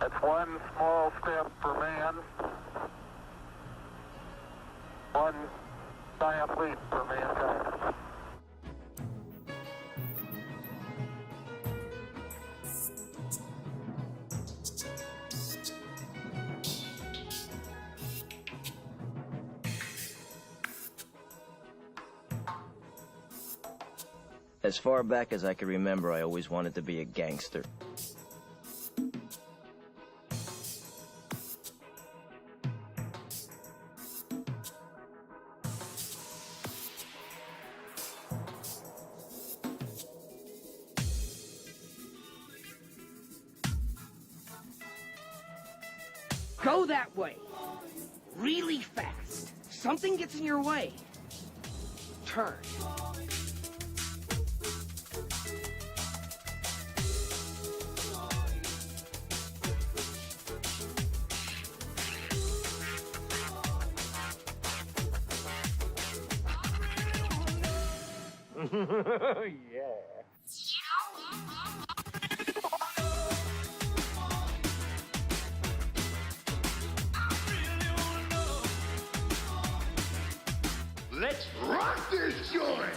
It's one small step for man, one giant leap for mankind. As far back as I can remember, I always wanted to be a gangster. Go that way. Really fast. Something gets in your way. Turn. Yeah. Let's rock this joint!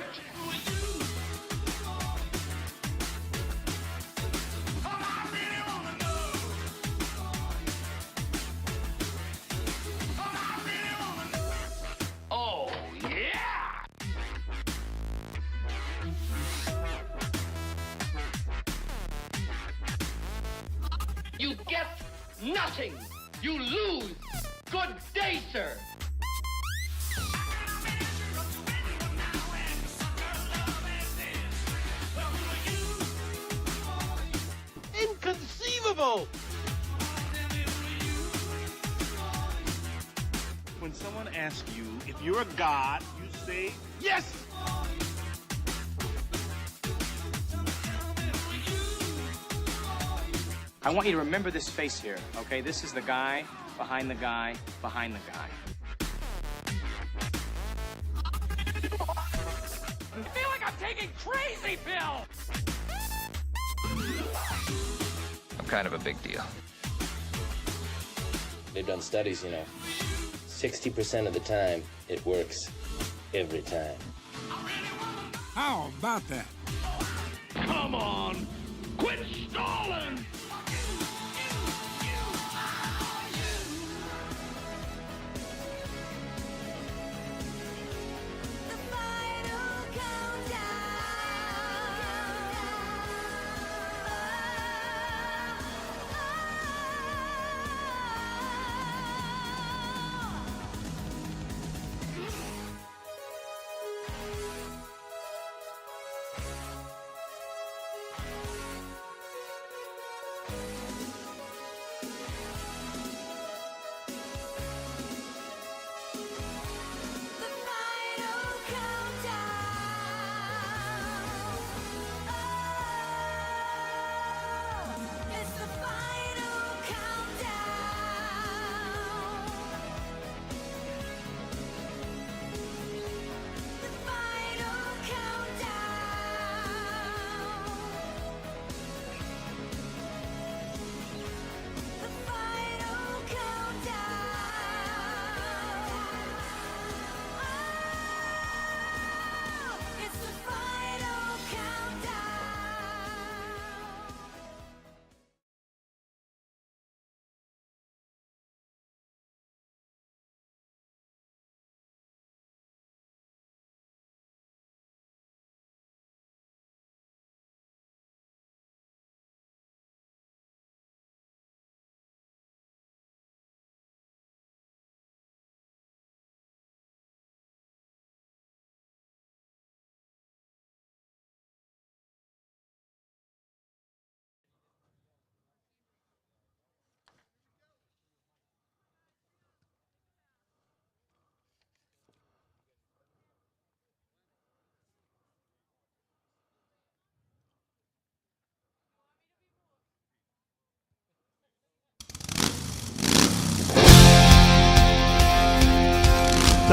Oh, yeah! You get nothing! You lose! Good day, sir! Inconceivable! When someone asks you if you're a god, you say, yes! I want you to remember this face here, okay? This is the guy behind the guy behind the guy. I feel like I'm taking crazy pills! I'm kind of a big deal. They've done studies, 60% of the time, it works every time. How about that? Come on! Quit stalling!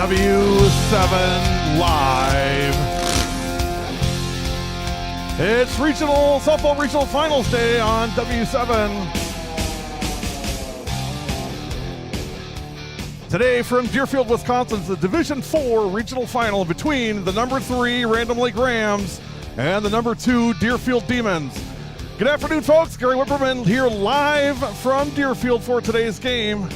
W7 Live. It's softball regional finals day on W7. Today from Deerfield, Wisconsin, the Division IV regional final between the number 3 Random Lake Rams and the number 2 Deerfield Demons. Good afternoon, folks. Gary Whipperman here live from Deerfield for today's game.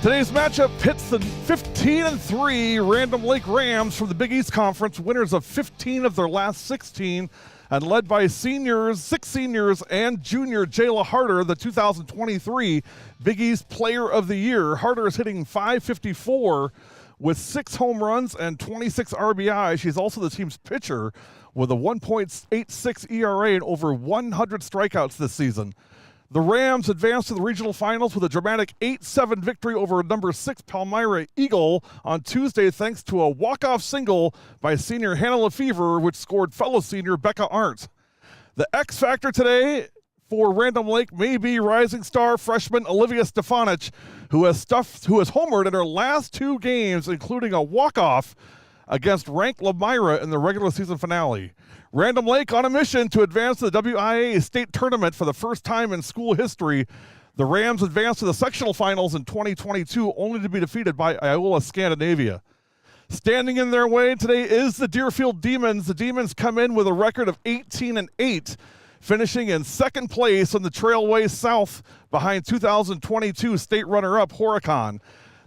Today's matchup pits the 15-3 Random Lake Rams from the Big East Conference, winners of 15 of their last 16, and led by six seniors, and junior Jayla Harder, the 2023 Big East Player of the Year. Harder is hitting .554 with 6 home runs and 26 RBI. She's also the team's pitcher with a 1.86 ERA and over 100 strikeouts this season. The Rams advanced to the regional finals with a dramatic 8-7 victory over number 6 Palmyra Eagle on Tuesday, thanks to a walk-off single by senior Hannah Lefevre, which scored fellow senior Becca Arndt. The X factor today for Random Lake may be rising star freshman Olivia Stefanich, who has homered in her last 2 games, including a walk-off against ranked Lemira in the regular season finale. Random Lake on a mission to advance to the WIAA state tournament for the first time in school history. The Rams advanced to the sectional finals in 2022, only to be defeated by Iola Scandinavia. Standing in their way today is the Deerfield Demons. The Demons come in with a record of 18-8, finishing in second place on the Trailway South behind 2022 state runner-up Horicon.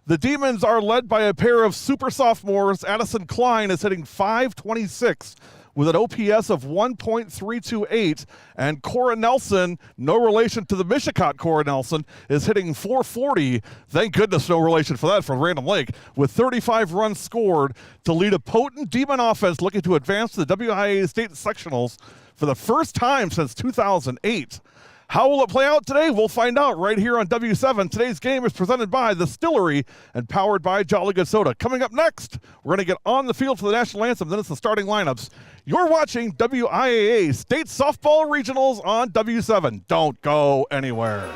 The Demons are led by a pair of super sophomores. Addison Klein is hitting .526 with an OPS of 1.328, and Cora Nelson, no relation to the Mishicot Cora Nelson, is hitting .440. Thank goodness, no relation for that from Random Lake, with 35 runs scored to lead a potent Demon offense looking to advance to the WIAA state sectionals for the first time since 2008. How will it play out today? We'll find out right here on W7. Today's game is presented by The Stillery and powered by Jolly Good Soda. Coming up next, we're going to get on the field for the national anthem. Then it's the starting lineups. You're watching WIAA State Softball Regionals on W7. Don't go anywhere.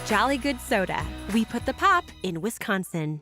Jolly Good Soda. We put the pop in Wisconsin.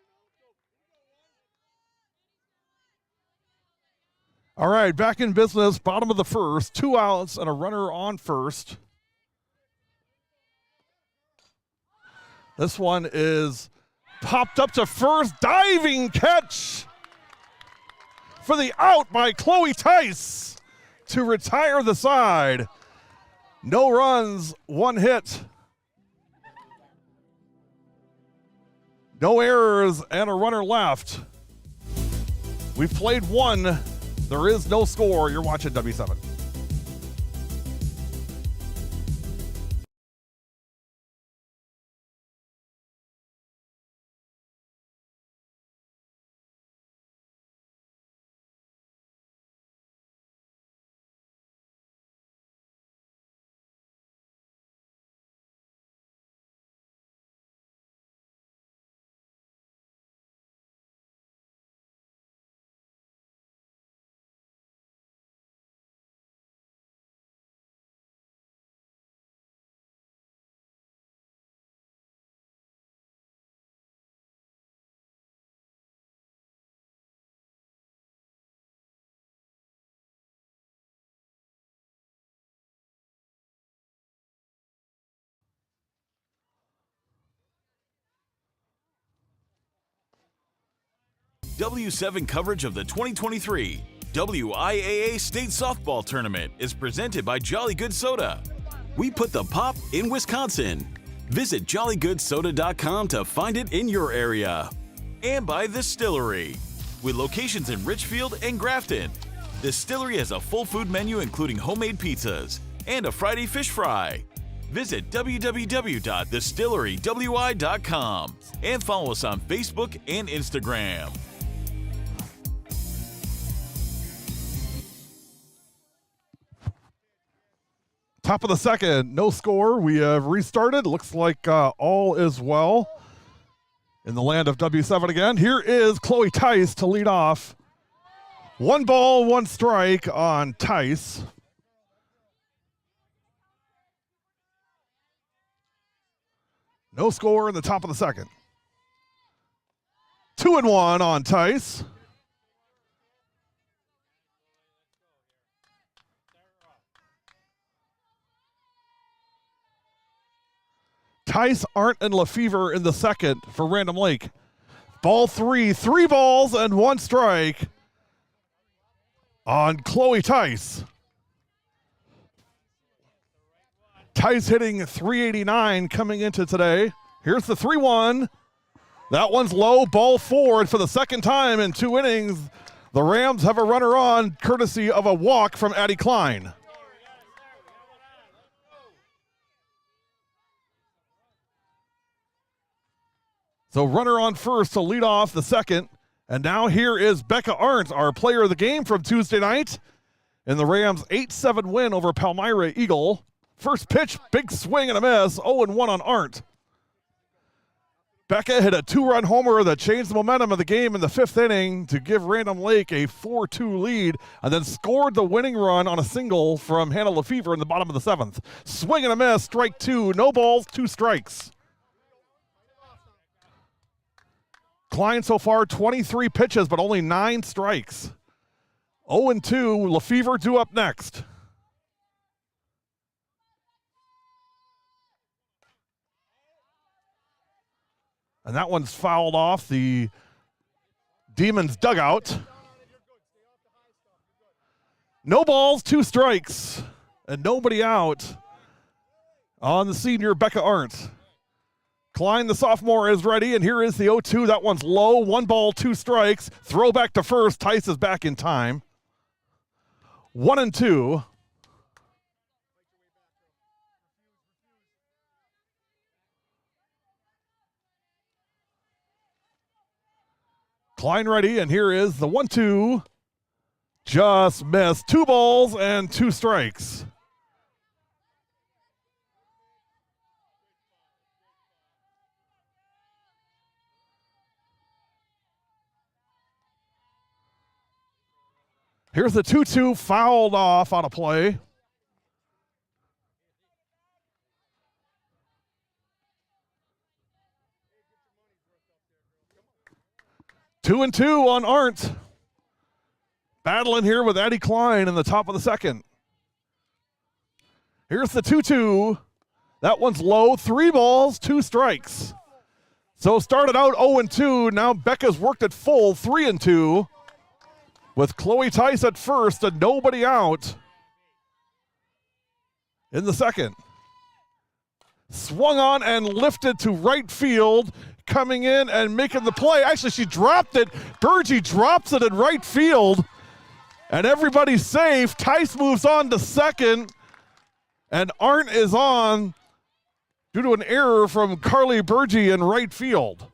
All right, back in business, bottom of the first, 2 outs and a runner on first. This one is popped up to first, diving catch for the out by Chloe Tice to retire the side. No runs, 1 hit. No errors and a runner left. We've played 1. There is no score. You're watching W7. W7 coverage of the 2023 WIAA State Softball Tournament is presented by Jolly Good Soda. We put the pop in Wisconsin. Visit jollygoodsoda.com to find it in your area. And by Distillery, with locations in Richfield and Grafton. Distillery has a full food menu including homemade pizzas and a Friday fish fry. Visit www.distillerywi.com and follow us on Facebook and Instagram. Top of the second, no score. We have restarted. Looks like all is well in the land of W7 again. Here is Chloe Tice to lead off. 1 ball, 1 strike on Tice. No score in the top of the second. 2-1 on Tice. Tice, Arndt, and Lefevre in the second for Random Lake. Ball 3, 3 balls and 1 strike on Chloe Tice. Tice hitting 389 coming into today. Here's the 3-1. That one's low, ball 4, and for the second time in 2 innings, the Rams have a runner on courtesy of a walk from Addie Klein. So runner on first to lead off the second. And now here is Becca Arndt, our player of the game from Tuesday night in the Rams' 8-7 win over Palmyra Eagle. First pitch, big swing and a miss, 0-1 on Arndt. Becca hit a 2-run homer that changed the momentum of the game in the 5th inning to give Random Lake a 4-2 lead, and then scored the winning run on a single from Hannah Lefevre in the bottom of the 7th. Swing and a miss, strike 2, no balls, 2 strikes. Klein so far 23 pitches, but only 9 strikes. 0-2, Lefevre due up next. And that one's fouled off the Demons dugout. No balls, 2 strikes, and nobody out on the senior Becca Arndt. Klein, the sophomore, is ready, and here is the 0-2. That one's low. 1 ball, 2 strikes. Throw back to first. Tice is back in time. 1-2. Klein ready, and here is the 1-2. Just missed. 2 balls and 2 strikes. Here's the 2-2 fouled off on a play. Two and 2 on Arndt. battling here with Eddie Klein in the top of the second. Here's the 2-2. That one's low. 3 balls, 2 strikes. So started out 0-2. Now Becca's worked at full 3-2 with Chloe Tice at first and nobody out in the second. Swung on and lifted to right field, coming in and making the play. Actually, she dropped it. Burgee drops it in right field, and everybody's safe. Tice moves on to second, and Arndt is on due to an error from Carly Burgee in right field.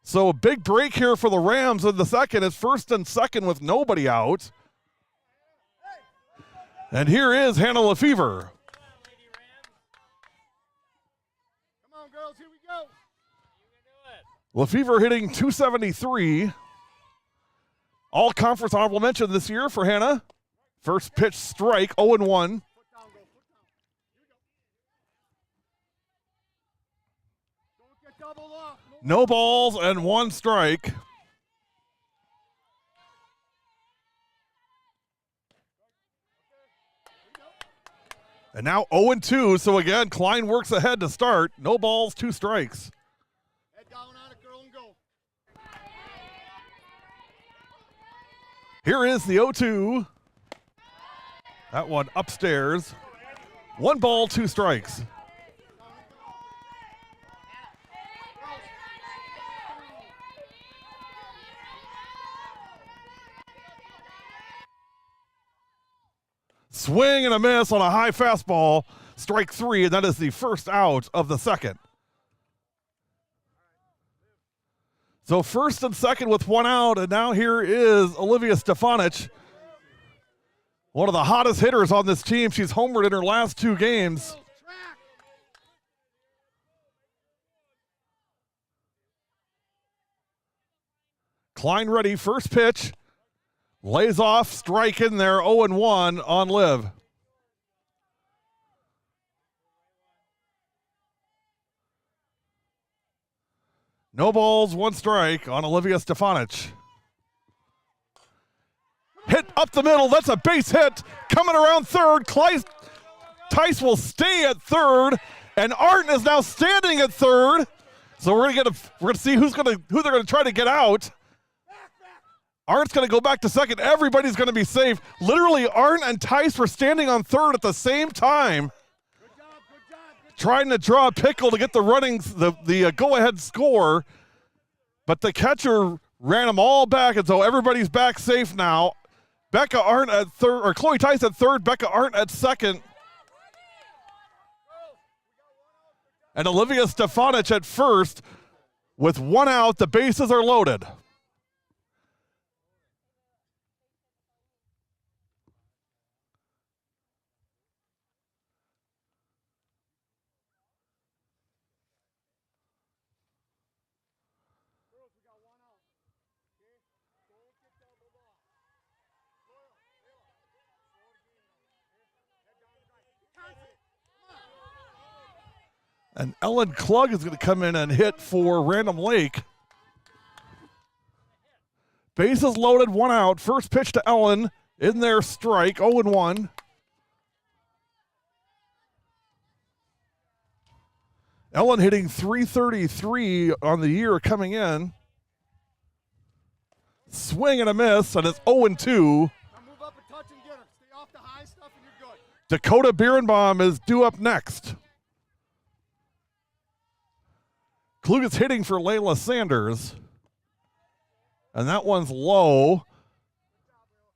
So a big break here for the Rams in the second. It's first and second with nobody out. And here is Hannah Lefevre. Lefevre hitting .273. All conference honorable mention this year for Hannah. First pitch strike, 0-1. No balls and 1 strike. And now 0-2, so again, Klein works ahead to start. No balls, 2 strikes. Here is the 0-2. That one upstairs. 1 ball, 2 strikes. Swing and a miss on a high fastball. Strike 3, and that is the first out of the second. So first and second with 1 out, and now here is Olivia Stefanich, one of the hottest hitters on this team. She's homered in her last 2 games. Klein ready, first pitch. Lays off, strike in there, 0-1 on Liv. No balls, 1 strike on Olivia Stefanich. Hit up the middle, that's a base hit. Coming around third, Tice will stay at third, and Arndt is now standing at third. So we're gonna see who they're gonna try to get out. Arndt's gonna go back to second. Everybody's gonna be safe. Literally, Arndt and Tice were standing on third at the same time, trying to draw a pickle to get the go-ahead score, but the catcher ran them all back, and so everybody's back safe now. Becca Arndt at third, or Chloe Tice at third, Becca Arndt at second, and Olivia Stefanich at first. With 1 out, the bases are loaded. And Ellen Klug is going to come in and hit for Random Lake. Bases loaded, 1 out. First pitch to Ellen. In there, strike, 0-1. Ellen hitting .333 on the year coming in. Swing and a miss, and it's 0-2. Dakota Birnbaum is due up next. Klug is hitting for Layla Sanders. And that one's low.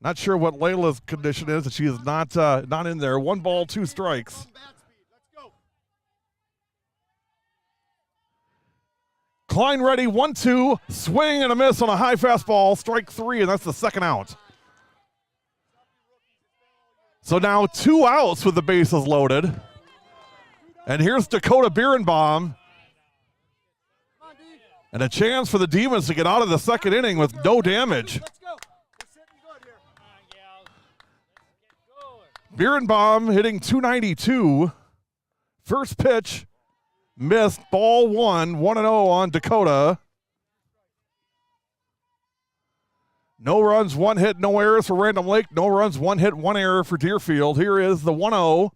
Not sure what Layla's condition is, and she is not in there. 1 ball, 2 strikes. Klein ready, 1-2. Swing and a miss on a high fastball. Strike 3, and that's the second out. So now 2 outs with the bases loaded. And here's Dakota Birnbaum. And a chance for the Demons to get out of the second inning with no damage. Birnbaum hitting .292. First pitch, missed, ball 1, 1-0 on Dakota. No runs, 1 hit, no errors for Random Lake. No runs, 1 hit, 1 error for Deerfield. Here is the 1-0.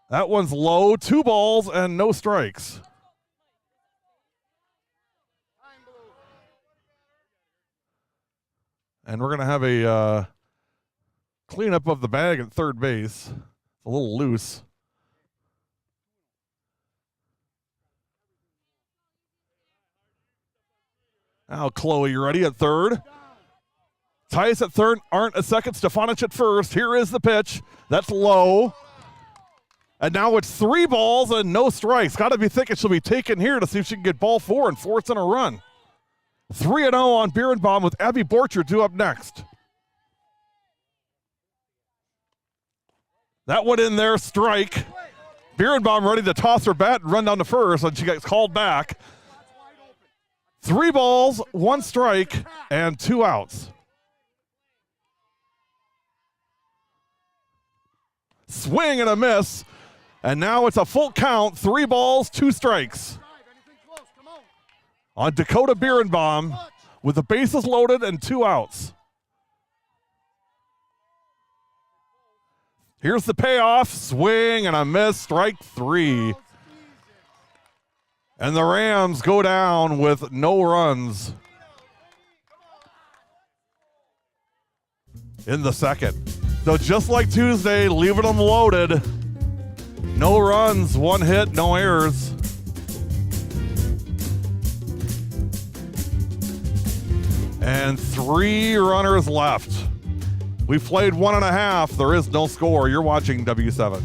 That one's low, 2 balls and no strikes. And we're going to have a cleanup of the bag at third base. It's a little loose. Now Chloe, you ready at third? Tice at third, Arndt at second, Stefanich at first. Here is the pitch. That's low. And now it's 3 balls and no strikes. Got to be thinking she'll be taken here to see if she can get ball 4 and force in a run. 3-0 on Birnbaum with Abby Borcher due up next. That one in there, strike. Birnbaum ready to toss her bat and run down to first, and she gets called back. 3 balls, 1 strike, and 2 outs. Swing and a miss, and now it's a full count, 3 balls, 2 strikes. On Dakota Birnbaum with the bases loaded and 2 outs. Here's the payoff, swing and a miss, strike 3. And the Rams go down with no runs in the second. So just like Tuesday, leaving them loaded. No runs, 1 hit, no errors. And 3 runners left. We've played 1.5. There is no score. You're watching W7.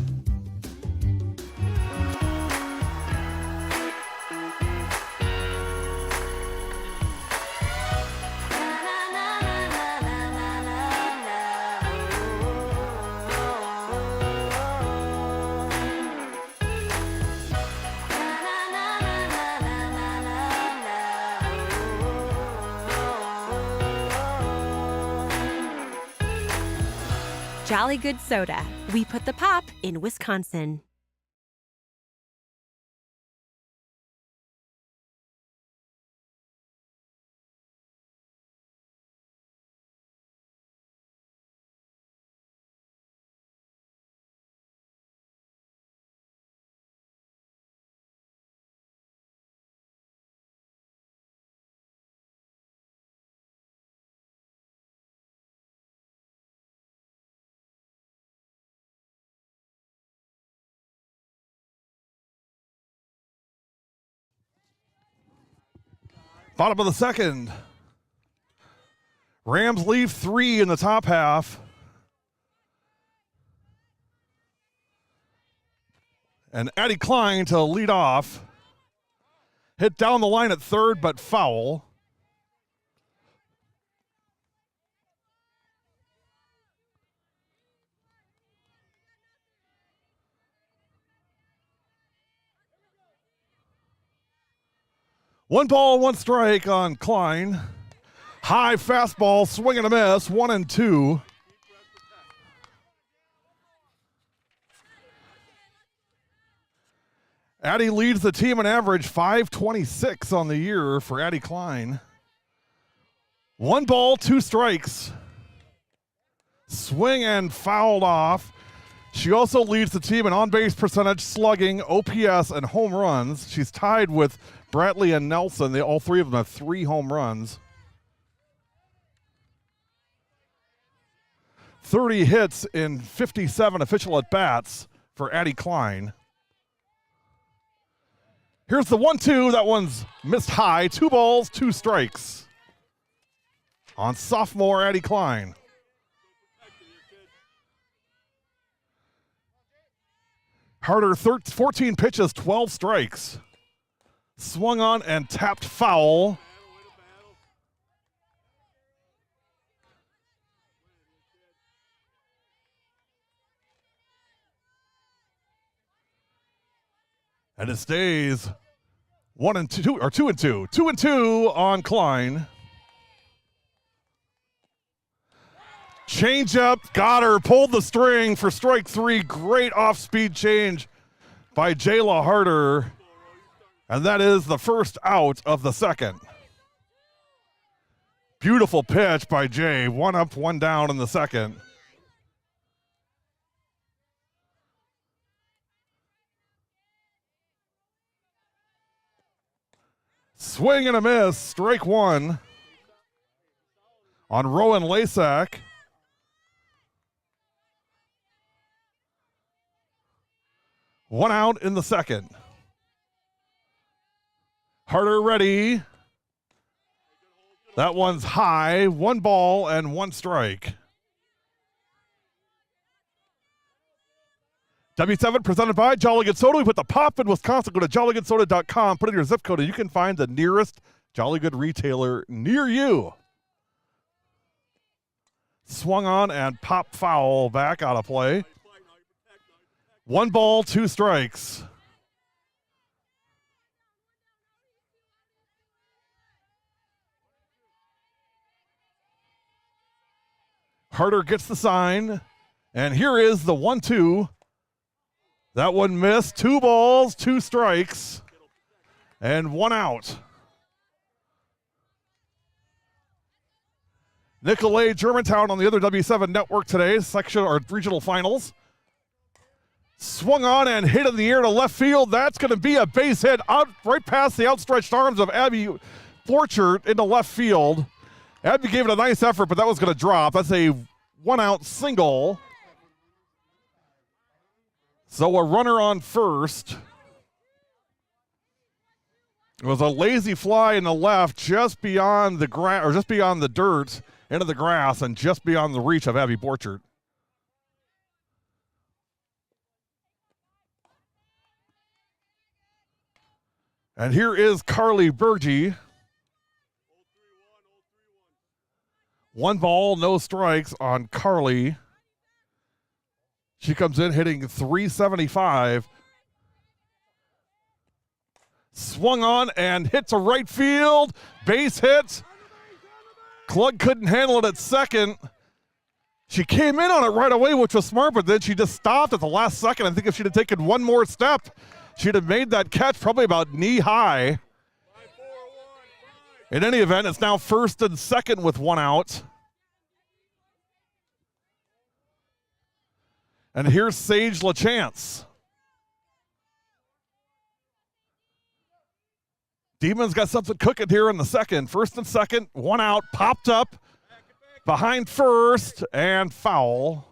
Jolly Good Soda. We put the pop in Wisconsin. Bottom of the second. Rams leave 3 in the top half. And Addie Klein to lead off. Hit down the line at third, but foul. One ball, 1 strike on Klein. High fastball, swing and a miss, 1-2. Addie leads the team in average, 526 on the year for Addie Klein. 1 ball, 2 strikes. Swing and fouled off. She also leads the team in on-base percentage, slugging, OPS, and home runs. She's tied with Bradley and Nelson. All 3 of them have 3 home runs. 30 hits in 57 official at-bats for Addie Klein. Here's the 1-2. That one's missed high. 2 balls, 2 strikes on sophomore Addie Klein. Harder, 14 pitches, 12 strikes. Swung on and tapped foul. And it stays 1-2 or 2-2. 2-2 on Klein. Change up, got her, pulled the string for strike 3. Great off-speed change by Jayla Harder. And that is the first out of the second. Beautiful pitch by Jay. One up, one down in the second. Swing and a miss. Strike one on Rowan Lasak. One out in the second. Harder ready. That one's high. One ball and one strike. W7 presented by Jolly Good Soda. We put the pop in Wisconsin. Go to jollygoodsoda.com. Put in your zip code and you can find the nearest Jolly Good retailer near you. Swung on and pop foul back out of play. One ball, two strikes. Harder gets the sign, and here is the 1-2. That one missed. Two balls, two strikes, and one out. Nicolay Germantown on the other W7 network today, section or regional finals. Swung on and hit in the air to left field. That's going to be a base hit out right past the outstretched arms of Abby Borchert into left field. Abby gave it a nice effort, but that was going to drop. That's a one-out single. So a runner on first. It was a lazy fly in the left, just beyond the grass, or just beyond the dirt, into the grass, and just beyond the reach of Abby Borchert. And here is Carly Berge. One ball, no strikes on Carly. She comes in hitting .375. Swung on and hit to right field. Base hit. Klug couldn't handle it at second. She came in on it right away, which was smart, but then she just stopped at the last second. I think if she'd have taken one more step, she'd have made that catch probably about knee high. In any event, it's now first and second with one out. And here's Sage LaChance. Demons got something cooking here in the second. First and second, one out, popped up behind first, and foul.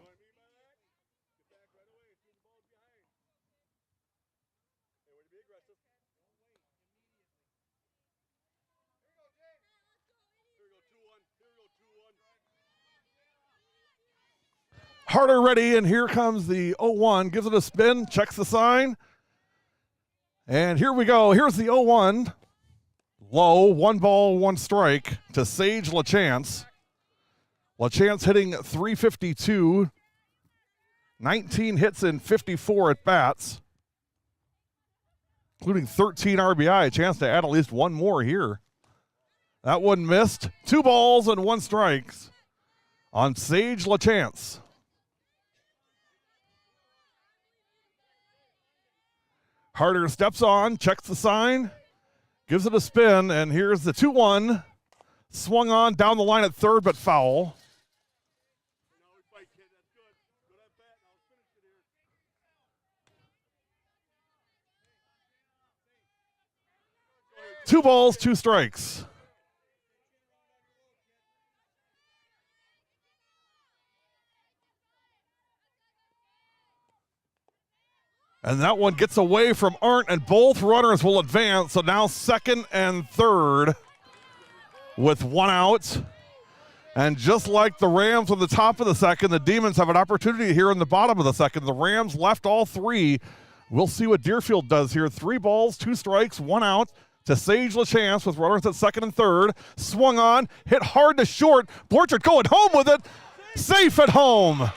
Harder ready, and here comes the 0-1. Gives it a spin, checks the sign. And here we go. Here's the 0-1. Low, one ball, one strike to Sage LaChance. LaChance hitting .352. 19 hits in 54 at bats, including 13 RBI. A chance to add at least one more here. That one missed. Two balls and one strikes on Sage LaChance. Harder steps on, checks the sign, gives it a spin, and here's the 2-1. Swung on down the line at third, but foul. Two balls, two strikes. And that one gets away from Arndt, and both runners will advance. So now second and third with one out. And just like the Rams on the top of the second, the Demons have an opportunity here in the bottom of the second. The Rams left all three. We'll see what Deerfield does here. 3 balls, 2 strikes, 1 out to Sage LaChance with runners at second and third. Swung on, hit hard to short. Borchert going home with it. Safe at home.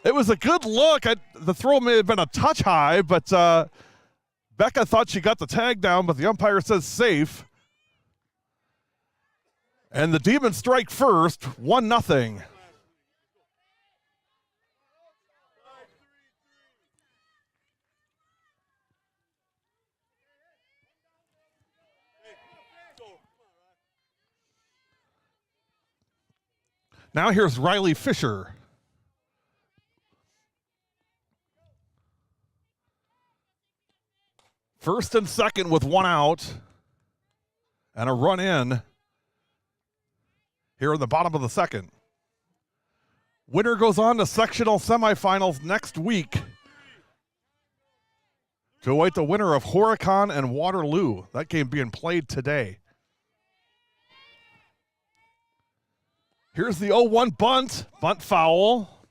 It was a good look. The throw may have been a touch high, but Becca thought she got the tag down, but the umpire says safe. And the Demons strike first, 1-0. Now here's Riley Fisher. First and second with one out and a run in here in the bottom of the second. Winner goes on to sectional semifinals next week to await the winner of Horicon and Waterloo. That game being played today. Here's the 0-1 bunt foul.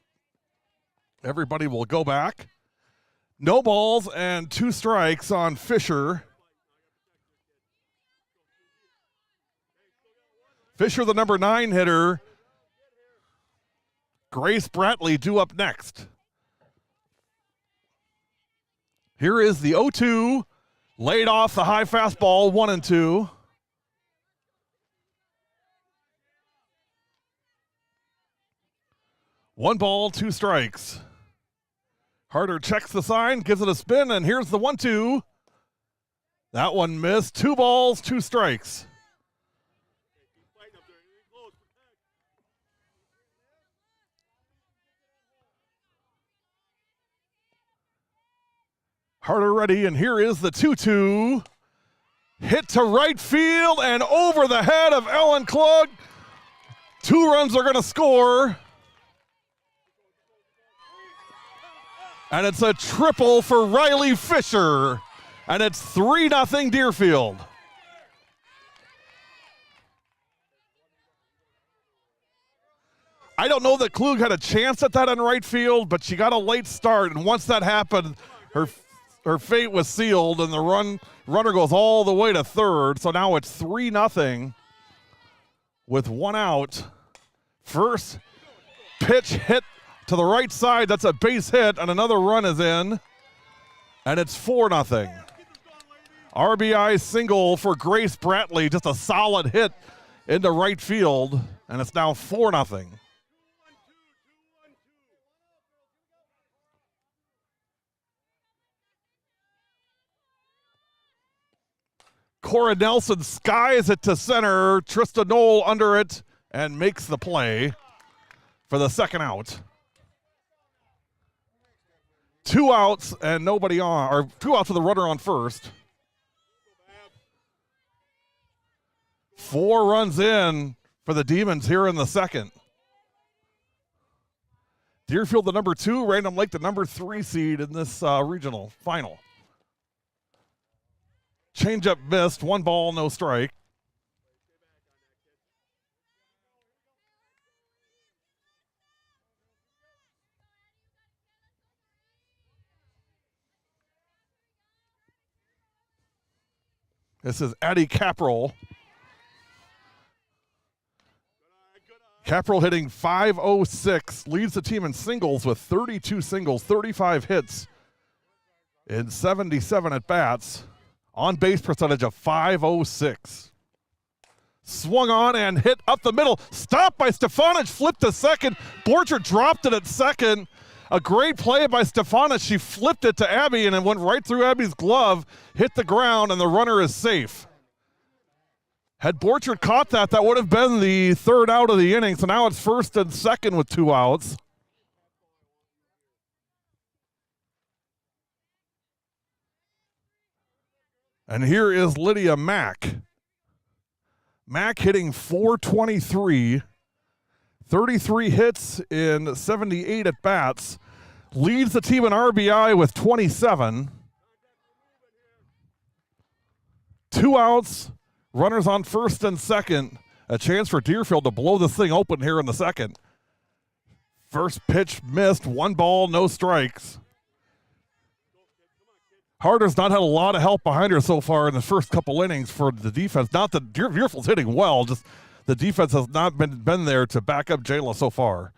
Everybody will go back. No balls and 2 strikes on Fisher. Fisher, the number 9 hitter. Grace Bratley due up next. Here is the 0-2. Laid off the high fastball, 1-2. One ball, 2 strikes. Harder checks the sign, gives it a spin, and here's the 1-2. That one missed. 2 balls, 2 strikes. Harder ready, and here is the 2-2. Hit to right field and over the head of Ellen Klug. 2 runs are going to score. And it's a triple for Riley Fisher. And it's 3-0 Deerfield. I don't know that Klug had a chance at that in right field, but she got a late start. And once that happened, her fate was sealed, and the runner goes all the way to third. So now it's 3-0 with 1 out. First pitch hit to the right side. That's a base hit, and another run is in. And it's 4-0. RBI single for Grace Bratley. Just a solid hit into right field, and it's now 4-0. Cora Nelson skies it to center. Trista Knoll under it and makes the play for the second out. 2 outs and nobody on, or 2 outs with a runner on first. 4 runs in for the Demons here in the second. Deerfield, the number 2, Random Lake, the number 3 seed in this regional final. Changeup missed, 1 ball, no strike. This is Addie Caprell. Caprell hitting .506, leads the team in singles with 32 singles, 35 hits in 77 at-bats. On-base percentage of .506. Swung on and hit up the middle. Stopped by Stefanich, flipped to second. Borcher dropped it at second. A great play by Stefanich. She flipped it to Abby and it went right through Abby's glove, hit the ground, and the runner is safe. Had Borcher caught that, that would have been the 3rd out of the inning. So now it's 1st and 2nd with 2 outs. And here is Lydia Mack. Mack hitting .423, 33 hits in 78 at-bats, leads the team in RBI with 27. 2 outs, runners on 1st and 2nd. A chance for Deerfield to blow this thing open here in the second. First pitch missed, 1 ball, no strikes. Harder's not had a lot of help behind her so far in the first couple innings for the defense. Not that Deerfield's hitting well, just the defense has not been there to back up Jayla so far.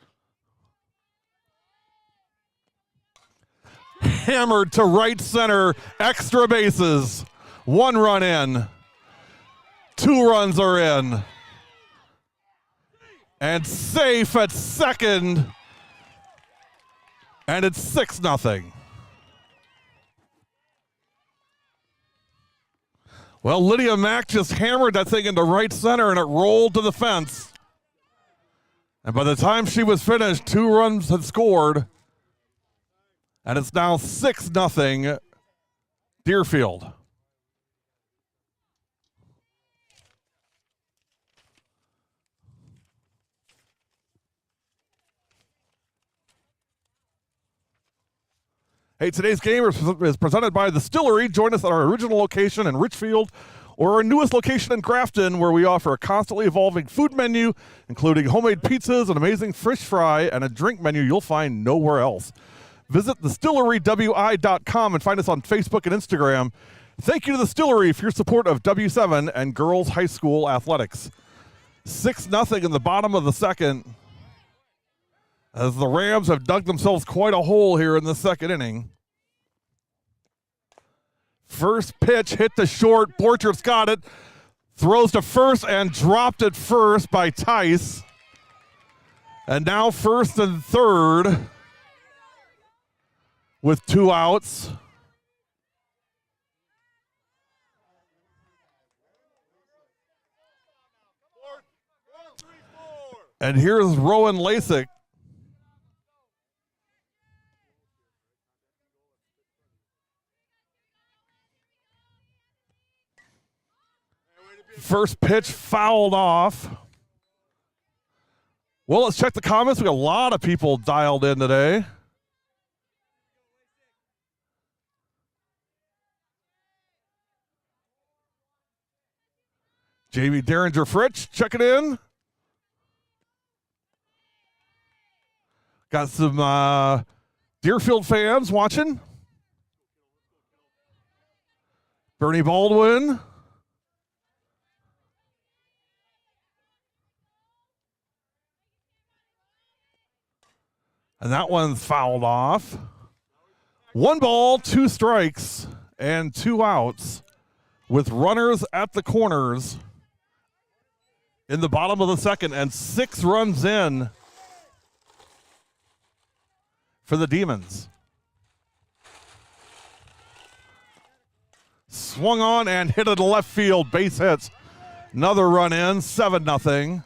Hammered to right center, extra bases. 1 run in. 2 runs are in. And safe at second. And it's 6-0. Well, Lydia Mack just hammered that thing into right center, and it rolled to the fence. And by the time she was finished, 2 runs had scored. And it's now 6-0 Deerfield. Hey, today's game is presented by The Distillery. Join us at our original location in Richfield or our newest location in Grafton, where we offer a constantly evolving food menu, including homemade pizzas, an amazing fish fry, and a drink menu you'll find nowhere else. Visit distillerywi.com and find us on Facebook and Instagram. Thank you to The Distillery for your support of W7 and girls high school athletics. 6-0 in the bottom of the second, as the Rams have dug themselves quite a hole here in the second inning. First pitch hit to short. Borchert's got it. Throws to first and dropped it first by Tice. And now first and third with 2 outs. And here's Rowan Lasik. First pitch fouled off. Well, let's check the comments. We got a lot of people dialed in today. Jamie Derringer Fritch checking in. Got some Deerfield fans watching. Bernie Baldwin. And that one's fouled off. 1 ball, 2 strikes, and 2 outs with runners at the corners in the bottom of the second, and 6 runs in for the Demons. Swung on and hit it to left field. Base hits. Another run in, 7-0.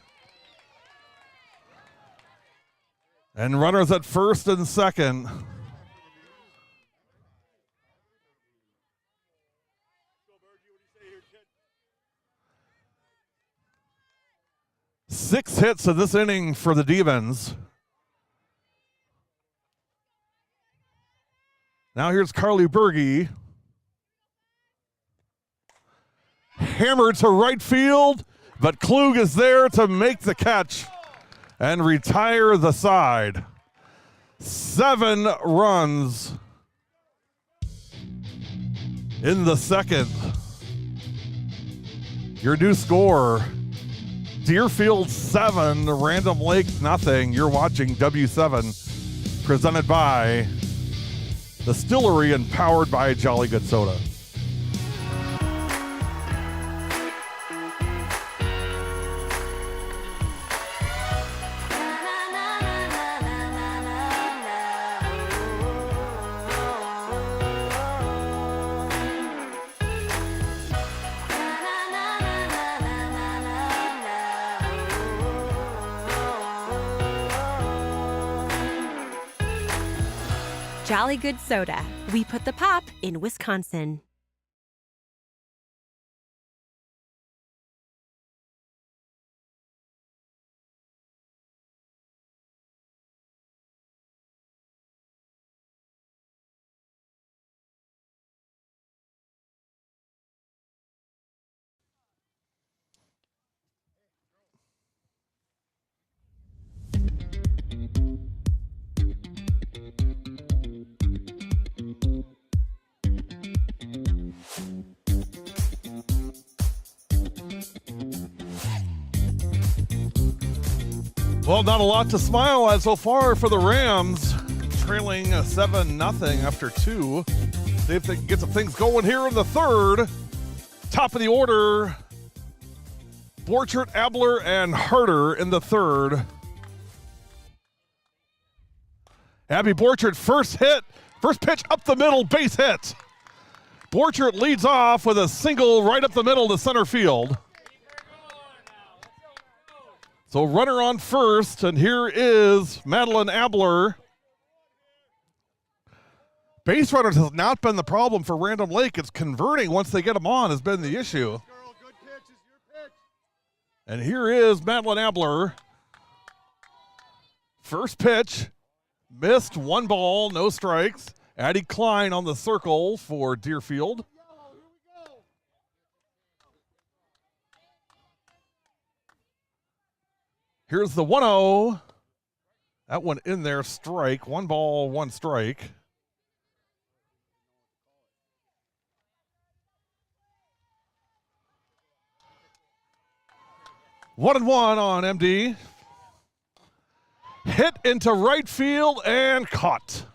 And runners at first and second. Six hits in this inning for the Demons. Now here's Carly Berge. Hammered to right field, but Klug is there to make the catch and retire the side. 7 runs in the second. Your new score, Deerfield 7, Random Lake nothing. You're watching W7, presented by The Distillery and powered by Jolly Good Soda. Jolly Good Soda. We put the pop in Wisconsin. Well, not a lot to smile at so far for the Rams, trailing 7-0 after 2. See if they can get some things going here in the third. Top of the order, Borchert, Abler, and Harder in the third. Abby Borchert, first pitch up the middle, base hit. Borchert leads off with a single right up the middle to center field. So runner on first, and here is Madeline Abler. Base runners has not been the problem for Random Lake. It's converting once they get them on has been the issue. And here is Madeline Abler. First pitch, missed, 1 ball, no strikes. Addie Klein on the circle for Deerfield. Here's the 1-0. That one in there, strike. 1 ball, 1 strike. 1-1 on MD. Hit into right field and caught.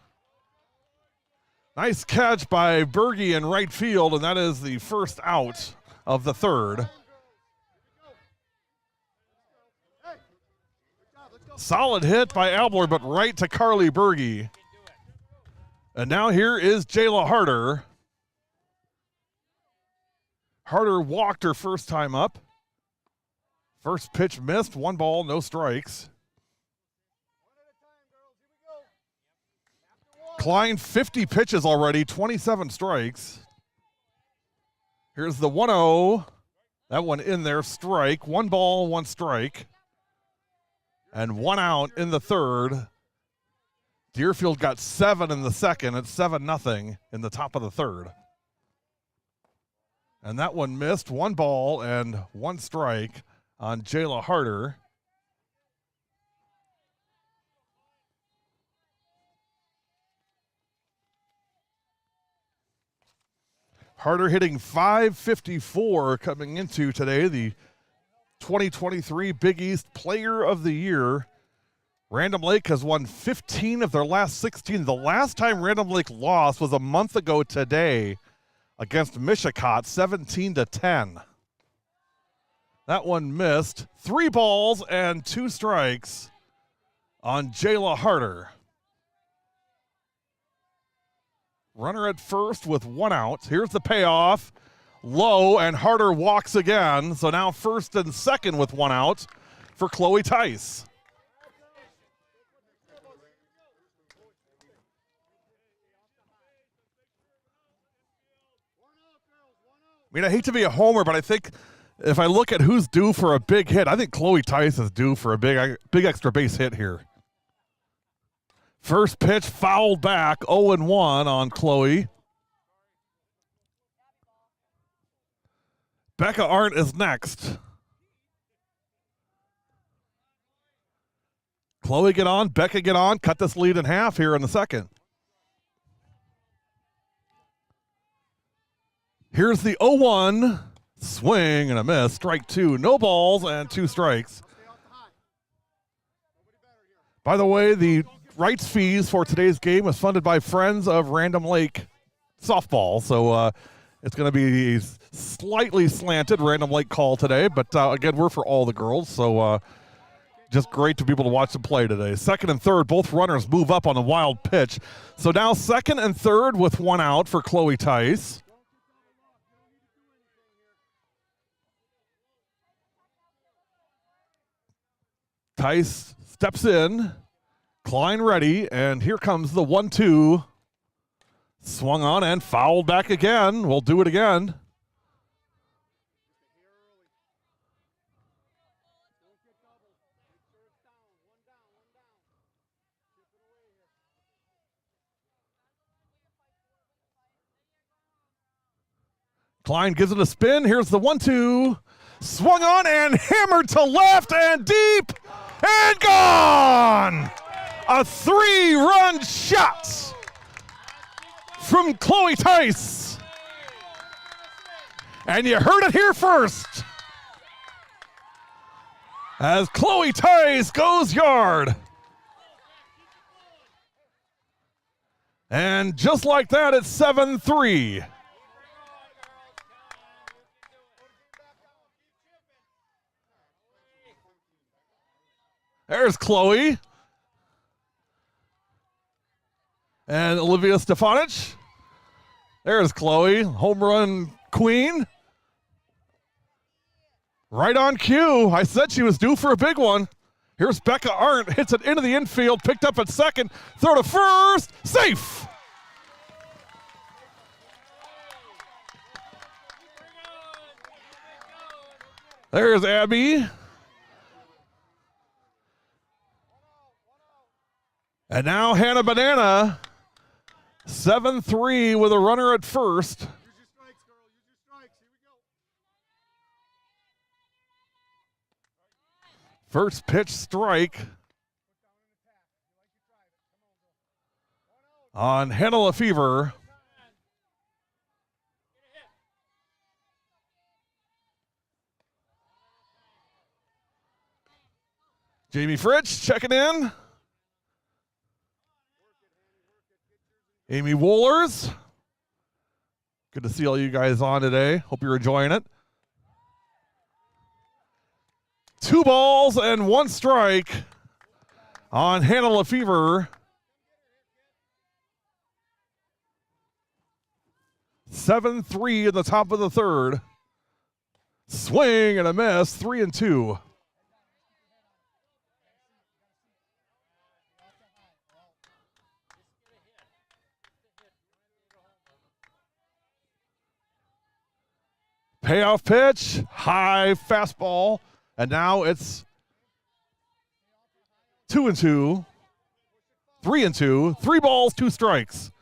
Nice catch by Berge in right field, and that is the first out of the third. Solid hit by Abler, but right to Carly Berge. And now here is Jayla Harder. Harder walked her first time up. First pitch missed, 1 ball, no strikes. Klein, 50 pitches already, 27 strikes. Here's the 1-0. That one in there, strike. 1 ball, 1 strike. And 1 out in the third. Deerfield got 7 in the second. It's 7-0 in the top of the third. And that one missed, 1 ball and 1 strike on Jayla Harder. Harder hitting .554 coming into today, the 2023 Big East Player of the Year. Random Lake has won 15 of their last 16. The last time Random Lake lost was a month ago today against Mishicot, 17-10. That one missed. 3 balls and 2 strikes on Jayla Harder. Runner at first with 1 out. Here's the payoff. Low, and Harder walks again. So now first and second with 1 out for Chloe Tice. I mean, I hate to be a homer, but I think if I look at who's due for a big hit, I think Chloe Tice is due for a big extra base hit here. First pitch fouled back, 0-1 on Chloe. Becca Arndt is next. Chloe get on, Becca get on, cut this lead in half here in the second. Here's the 0-1, swing and a miss, strike 2, no balls and 2 strikes. By the way, the rights fees for today's game was funded by Friends of Random Lake Softball, so it's going to be slightly slanted Random Lake call today, but again, we're for all the girls, so just great to be able to watch them play today. Second and third, both runners move up on a wild pitch. So now second and third with 1 out for Chloe Tice. Tice steps in. Klein ready, and here comes the 1-2. Swung on and fouled back again. We'll do it again. Klein gives it a spin. Here's the 1-2. Swung on and hammered to left and deep and gone. A 3-run shot from Chloe Tice. And you heard it here first. As Chloe Tice goes yard. And just like that, it's 7-3. There's Chloe. And Olivia Stefanich. There's Chloe, home run queen. Right on cue. I said she was due for a big one. Here's Becca Arndt, hits it into the infield, picked up at second, throw to first, safe. There's Abby. And now Hannah Banana, 7-3 with a runner at first. Use your strikes, girl. Use your strikes. Here we go. First pitch strike on Hannah Lefevre. Jamie Fritsch checking in. Amy Wohlers. Good to see all you guys on today. Hope you're enjoying it. 2 balls and 1 strike on Hannah Lefevre. 7-3 in the top of the third. Swing and a miss, 3-2. Payoff pitch, high fastball, and now it's 2-2, 3-2, 3 balls, 2 strikes.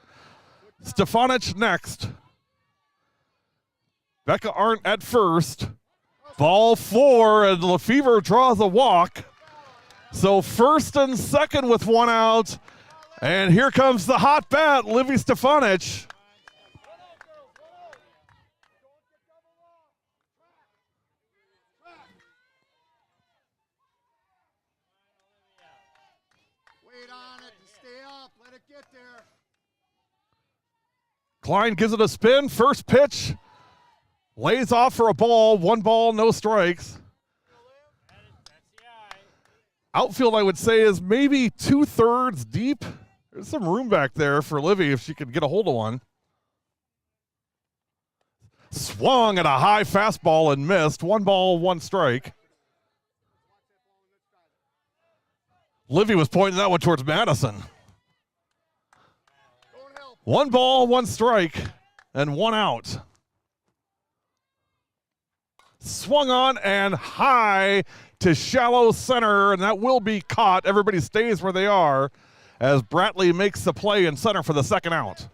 Stefanich next. Becca Arndt at first. Ball 4, and Lefevre draws a walk. So first and second with 1 out, and here comes the hot bat, Livy Stefanich. Klein gives it a spin. First pitch. Lays off for a ball. 1 ball, no strikes. Outfield, I would say, is maybe 2/3 deep. There's some room back there for Livy if she could get a hold of one. Swung at a high fastball and missed. 1 ball, 1 strike. Livy was pointing that one towards Madison. 1 ball, 1 strike, and 1 out. Swung on and high to shallow center, and that will be caught. Everybody stays where they are as Bratley makes the play in center for the second out.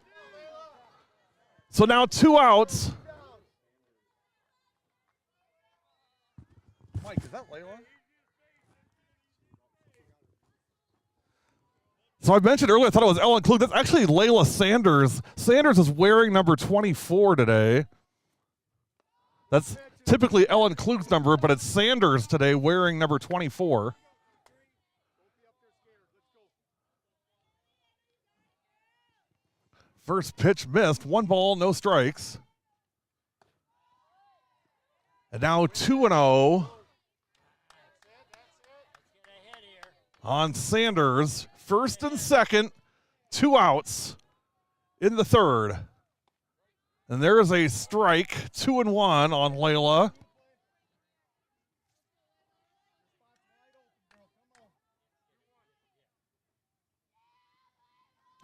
So now 2 outs. Mike, is that Layla? So I mentioned earlier, I thought it was Ellen Klug. That's actually Layla Sanders. Sanders is wearing number 24 today. That's typically Ellen Klug's number, but it's Sanders today wearing number 24. First pitch missed. 1 ball, no strikes. And now 2-0 on Sanders. First and second, 2 outs in the third. And there is a strike, 2-1 on Layla.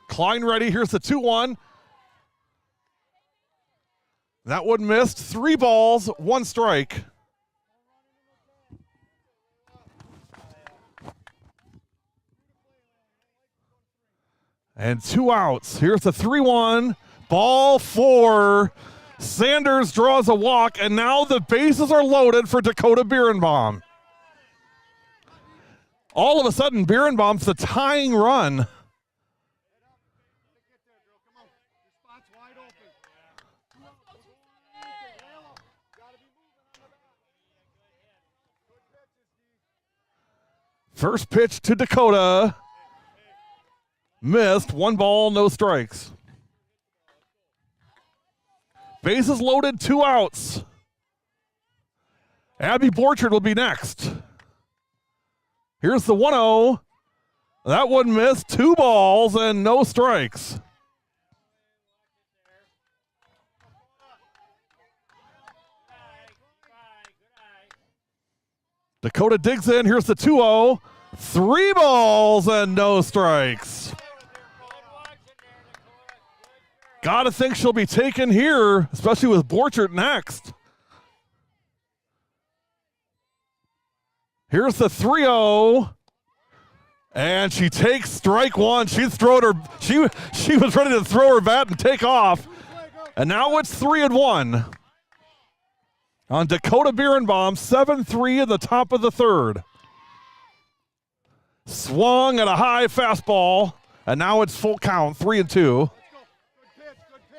Klein ready, here's the 2-1. That one missed, 3 balls, 1 strike. And 2 outs. Here's the 3-1. Ball 4. Sanders draws a walk, and now the bases are loaded for Dakota Bierenbaum. All of a sudden, Bierenbaum's the tying run. First pitch to Dakota. Missed. 1 ball, no strikes. Bases loaded, 2 outs. Abby Borchard will be next. Here's the 1-0. That one missed. 2 balls and no strikes. Dakota digs in. Here's the 2-0. 3 balls and no strikes. Gotta think she'll be taken here, especially with Borchert next. Here's the 3-0. And she takes strike one. She was ready to throw her bat and take off. And now it's 3-1. On Dakota Birnbaum, 7-3 in the top of the third. Swung at a high fastball, and now it's full count, 3-2. Good pitch.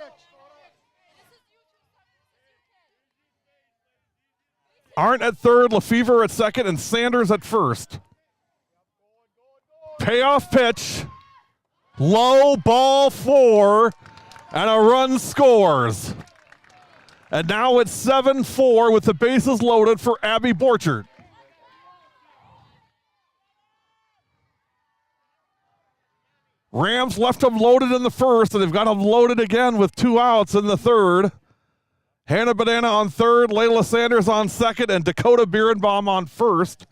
Arndt at third, Lefevre at second, and Sanders at first. Payoff pitch. Low ball 4, and a run scores. And now it's 7-4 with the bases loaded for Abby Borchert. Rams left them loaded in the first, and they've got them loaded again with 2 outs in the third. Hannah Banana on third, Layla Sanders on second, and Dakota Birnbaum on first.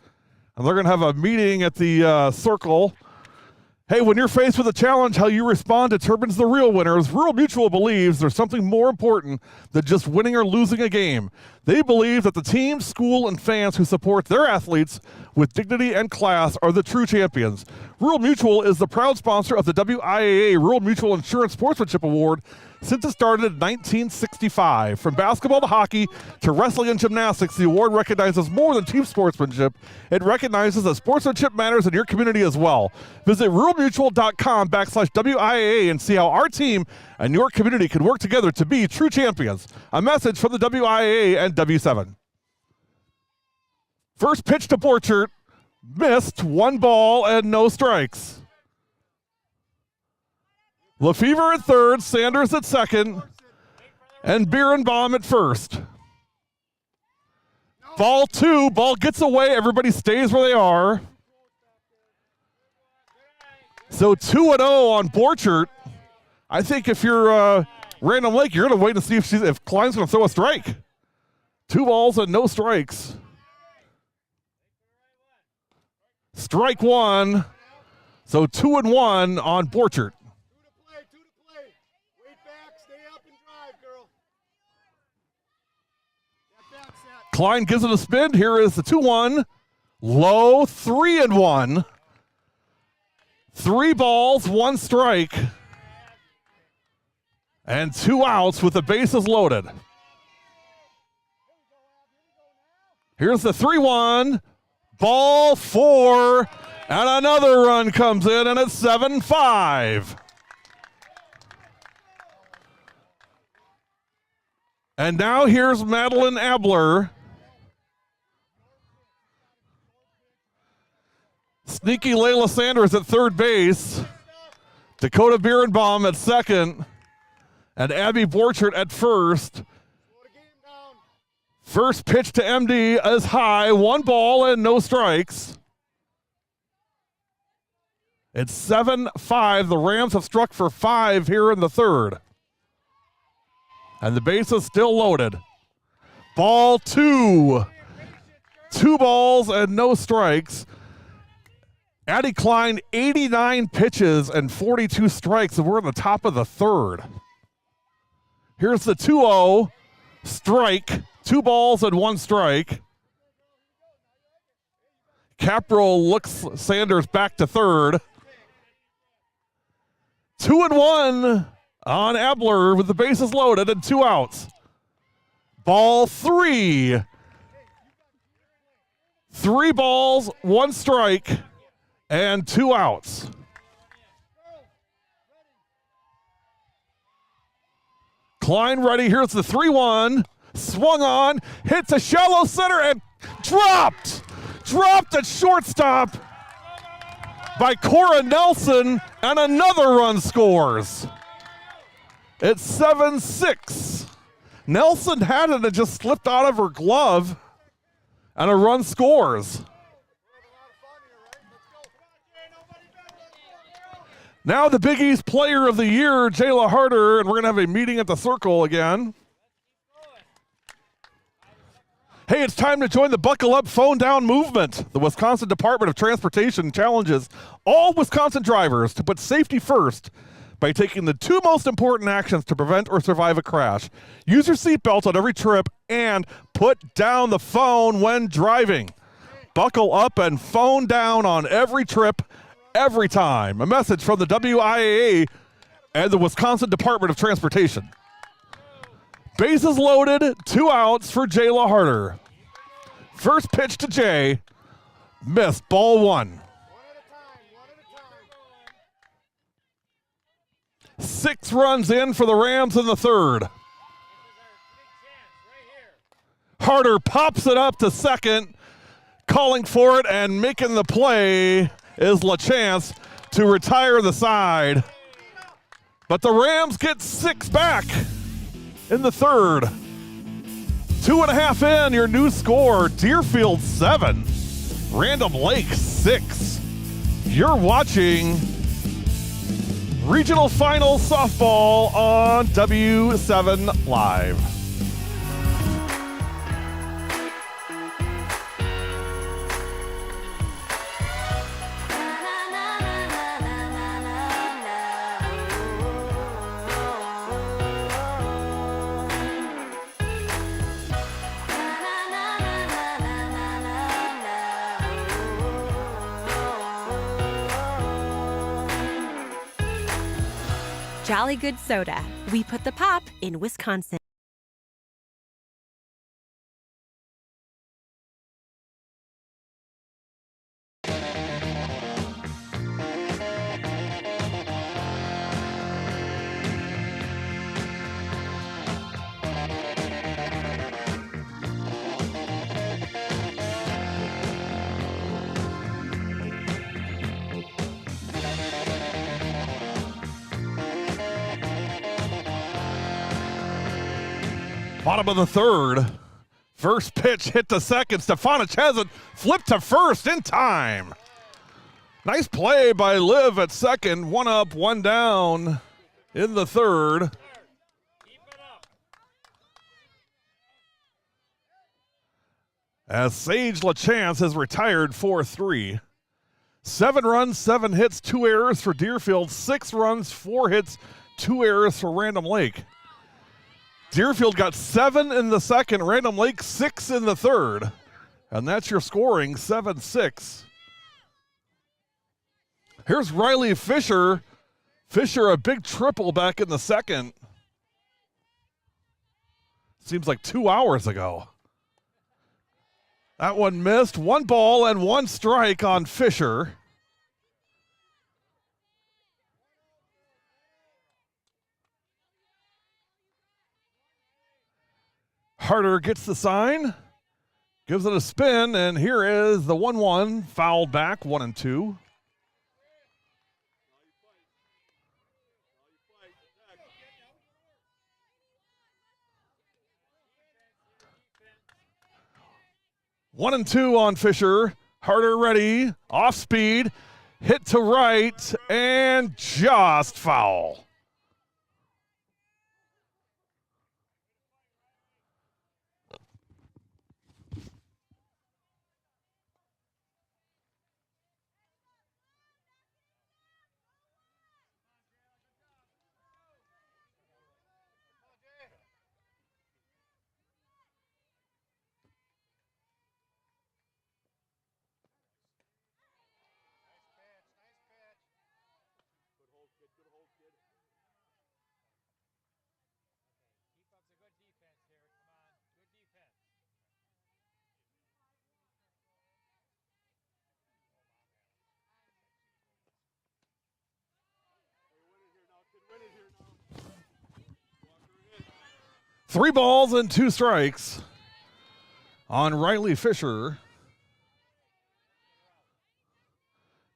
And they're going to have a meeting at the circle. Hey, when you're faced with a challenge, how you respond determines the real winners. Rural Mutual believes there's something more important than just winning or losing a game. They believe that the team, school, and fans who support their athletes with dignity and class are the true champions. Rural Mutual is the proud sponsor of the WIAA Rural Mutual Insurance Sportsmanship Award since it started in 1965. From basketball to hockey to wrestling and gymnastics, the award recognizes more than team sportsmanship. It recognizes that sportsmanship matters in your community as well. Visit ruralmutual.com/WIAA and see how our team and your community can work together to be true champions. A message from the WIAA and W7. First pitch to Borchert, missed, 1 ball and no strikes. Lefevre at third, Sanders at second, and Birnbaum at first. Ball 2, ball gets away, everybody stays where they are. So 2-0 on Borchert. I think if you're Random Lake, you're going to wait and see if Klein's going to throw a strike. 2 balls and no strikes. Strike 1. So 2-1 on Borchert. Two to play. Wait back, stay up and drive, girl. That bat set. Klein gives it a spin. Here is the 2-1. Low, 3-1. 3 balls, 1 strike. And 2 outs with the bases loaded. Here's the 3-1. Ball 4. And another run comes in, and it's 7-5. And now here's Madeline Abler. Sneaky Layla Sanders at third base. Dakota Birnbaum at second. And Abby Borchert at first. First pitch to MD is high. 1 ball and no strikes. It's 7-5. The Rams have struck for 5 here in the third. And the base is still loaded. Ball 2. 2 balls and no strikes. Addie Klein, 89 pitches and 42 strikes, and we're in the top of the third. Here's the 2-0. Strike. 2 balls and 1 strike. Capro looks Sanders back to third. 2-1 on Abler with the bases loaded and 2 outs. Ball 3. 3 balls, 1 strike, and 2 outs. Klein ready. Here's the 3-1. Swung on, hits a shallow center, and dropped. Dropped at shortstop by Cora Nelson, and another run scores. It's 7-6. Nelson had it, and just slipped out of her glove, and a run scores. Now the Big East Player of the Year, Jayla Harder, and we're going to have a meeting at the circle again. Hey, it's time to join the Buckle Up, Phone Down movement. The Wisconsin Department of Transportation challenges all Wisconsin drivers to put safety first by taking the two most important actions to prevent or survive a crash. Use your seatbelt on every trip and put down the phone when driving. Buckle up and phone down on every trip, every time. A message from the WIAA and the Wisconsin Department of Transportation. Bases loaded, 2 outs for Jayla Harder. First pitch to Jay, missed, ball 1. 6 runs in for the Rams in the third. Harder pops it up to second, calling for it and making the play is LaChance to retire the side. But the Rams get 6 back in the third. 2.5 in, your new score, Deerfield 7, Random Lake 6. You're watching Regional Final Softball on W7 Live. Jolly Good Soda. We put the pop in Wisconsin. Bottom of the third. First pitch hit to second. Stefanich has it. Flipped to first in time. Nice play by Liv at second. 1 up, 1 down in the third. As Sage LaChance has retired 4-3. 7 runs, 7 hits, 2 errors for Deerfield. 6 runs, 4 hits, 2 errors for Random Lake. Deerfield got 7 in the second, Random Lake 6 in the third. And that's your scoring, 7-6. Here's Riley Fisher. Fisher, a big triple back in the second. Seems like 2 hours ago. That one missed. 1 ball and 1 strike on Fisher. Harder gets the sign, gives it a spin, and here is the 1-1, fouled back, 1-2. One and two on Fisher. Harder ready, off speed, hit to right, and just foul. Three balls and 2 strikes on Riley Fisher.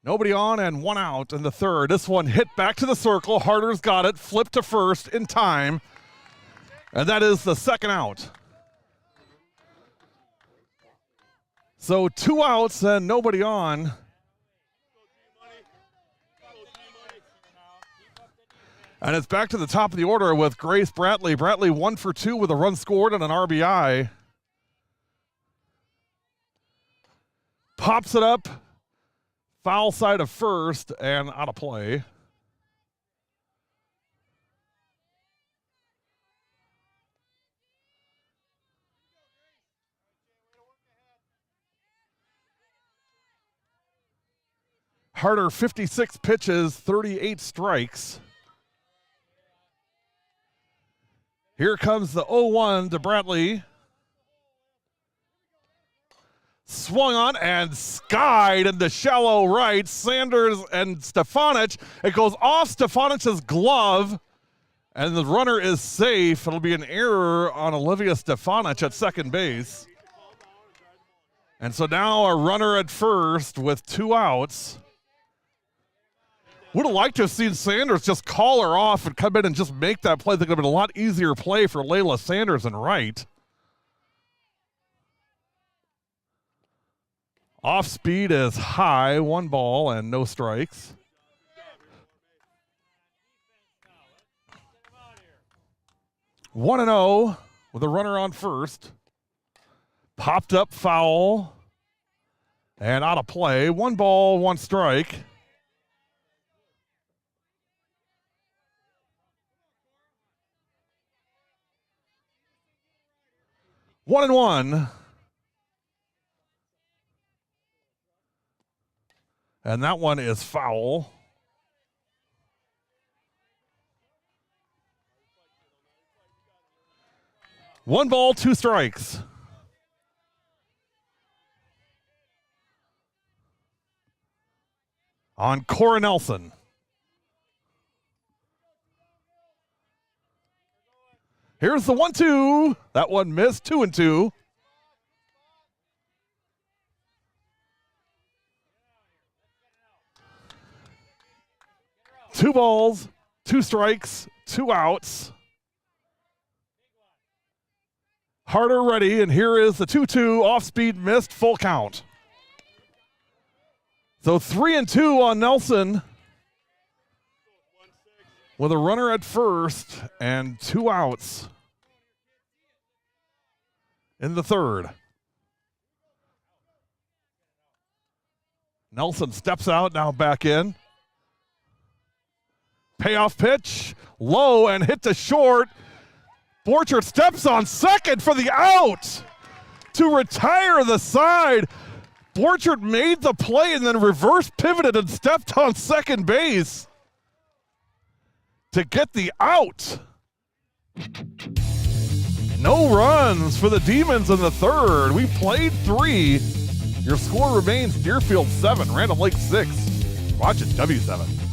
Nobody on and 1 out in the third. This one hit back to the circle. Harder's got it. Flipped to first in time. And that is the second out. So 2 outs and nobody on. And it's back to the top of the order with Grace Bratley. Bratley 1 for 2 with a run scored and an RBI. Pops it up. Foul side of first and out of play. Harder 56 pitches, 38 strikes. Here comes the 0-1 to Bradley. Swung on and skied into shallow right. Sanders and Stefanich. It goes off Stefanich's glove, and the runner is safe. It'll be an error on Olivia Stefanich at second base. And so now a runner at first with 2 outs. Would have liked to have seen Sanders just call her off and come in and just make that play. I think it would have been a lot easier play for Layla Sanders and right. Off speed is high, 1 ball and no strikes. One and 0 with a runner on first. Popped up foul and out of play. 1 ball, 1 strike. One and 1. And that one is foul. One ball, 2 strikes. On Cora Nelson. Here's the 1-2. That one missed. 2-2. Two balls, 2 strikes, 2 outs. Harder ready, and here is the 2-2. Off speed missed. Full count. So 3-2 on Nelson, with a runner at first and 2 outs in the third. Nelson steps out, now back in. Payoff pitch, low and hit to short. Borchert steps on second for the out to retire the side. Borchert made the play and then reverse pivoted and stepped on second base to get the out. No runs for the Demons in the third. We played 3. Your score remains Deerfield 7, Random Lake 6. Watch it, W7.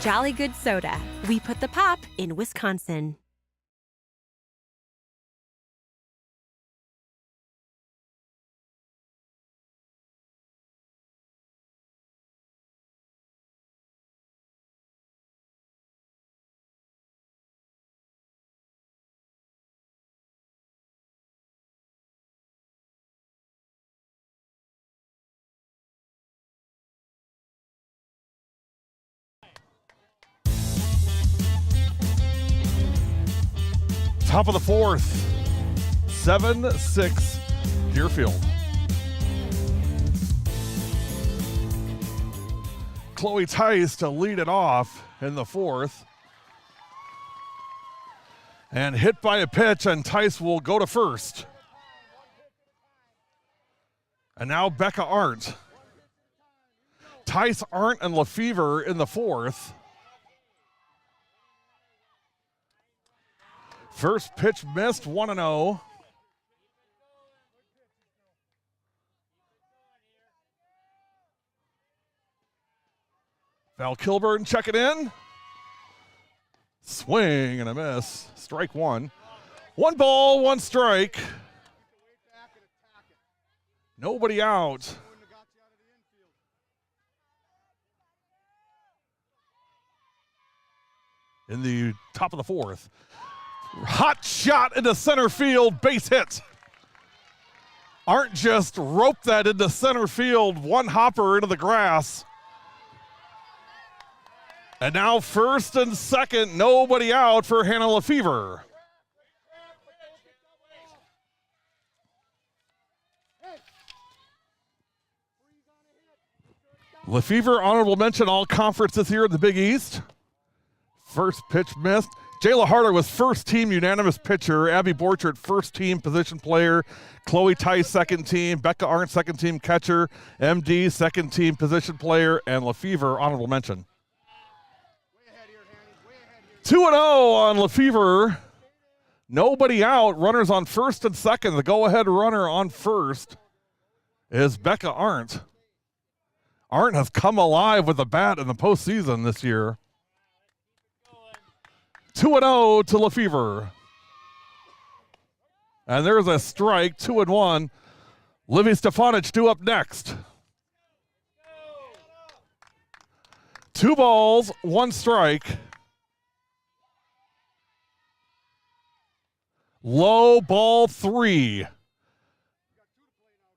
Jolly Good Soda. We put the pop in Wisconsin. Top of the fourth, 7-6 Deerfield. Chloe Tice to lead it off in the fourth. And hit by a pitch, and Tice will go to first. And now Becca Arndt. Tice, Arndt, and Lefevre in the fourth. First pitch missed, 1-0. Val Kilburn check it in. Swing and a miss. Strike 1. 1 ball, 1 strike. Nobody out. in the top of the fourth. Hot shot into center field, base hit. Arndt just roped that into center field, one hopper into the grass. And now first and second, nobody out for Hannah Lefevre. Lefevre, honorable mention, all conferences here in the Big East. First pitch missed. Jayla Harder was first team unanimous pitcher. Abby Borchert, first team position player. Chloe Tice, second team. Becca Arndt, second team catcher. MD, second team position player. And Lefevre, honorable mention. 2-0 on Lefevre. Nobody out. Runners on first and second. The go-ahead runner on first is Becca Arndt. Arndt has come alive with the bat in the postseason this year. 2-0 to Lefevre. And there's a strike, 2-1. Livy Stefanic due up next. 2 balls, 1 strike. Low ball 3.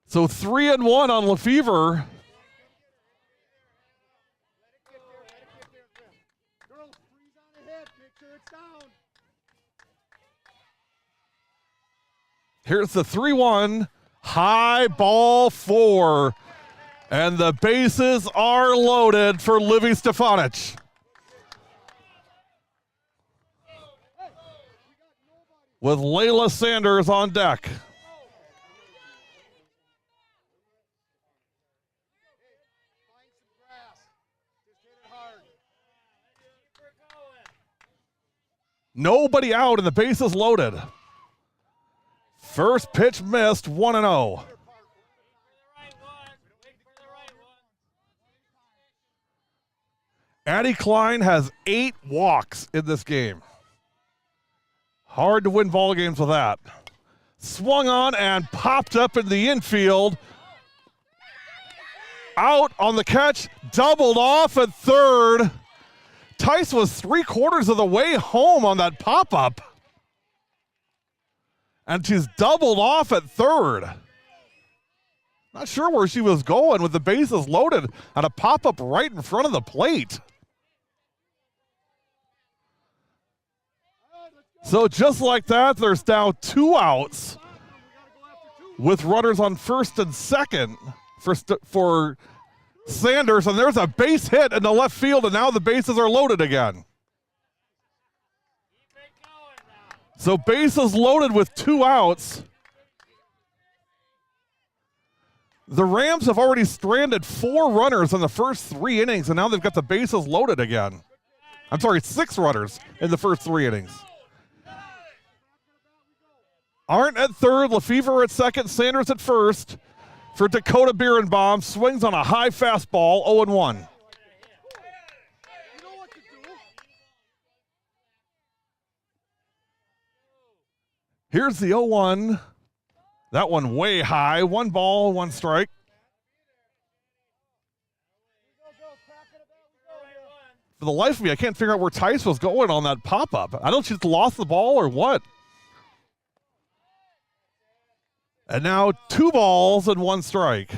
So 3-1 on Lefevre. Here's the 3-1, high ball 4, and the bases are loaded for Livy Stefanic. With Layla Sanders on deck. Nobody out and the bases loaded. First pitch missed, 1-0. Addie Klein has 8 walks in this game. Hard to win ball games with that. Swung on and popped up in the infield. Out on the catch, doubled off at third. Tice was 3/4 of the way home on that pop-up. And she's doubled off at third. Not sure where she was going with the bases loaded on a pop-up right in front of the plate. So just like that, there's now 2 outs with runners on first and second for Sanders. And there's a base hit in the left field, and now the bases are loaded again. So bases loaded with 2 outs. The Rams have already stranded 4 runners in the first 3 innings, and now they've got the bases loaded again. I'm sorry, 6 runners in the first 3 innings. Arndt at third, Lefevre at second, Sanders at first. For Dakota Birnbaum, swings on a high fastball, 0-1. Here's the 0-1. That one way high. 1 ball, 1 strike. For the life of me, I can't figure out where Tice was going on that pop-up. I don't know if she's lost the ball or what. And now 2 balls and 1 strike.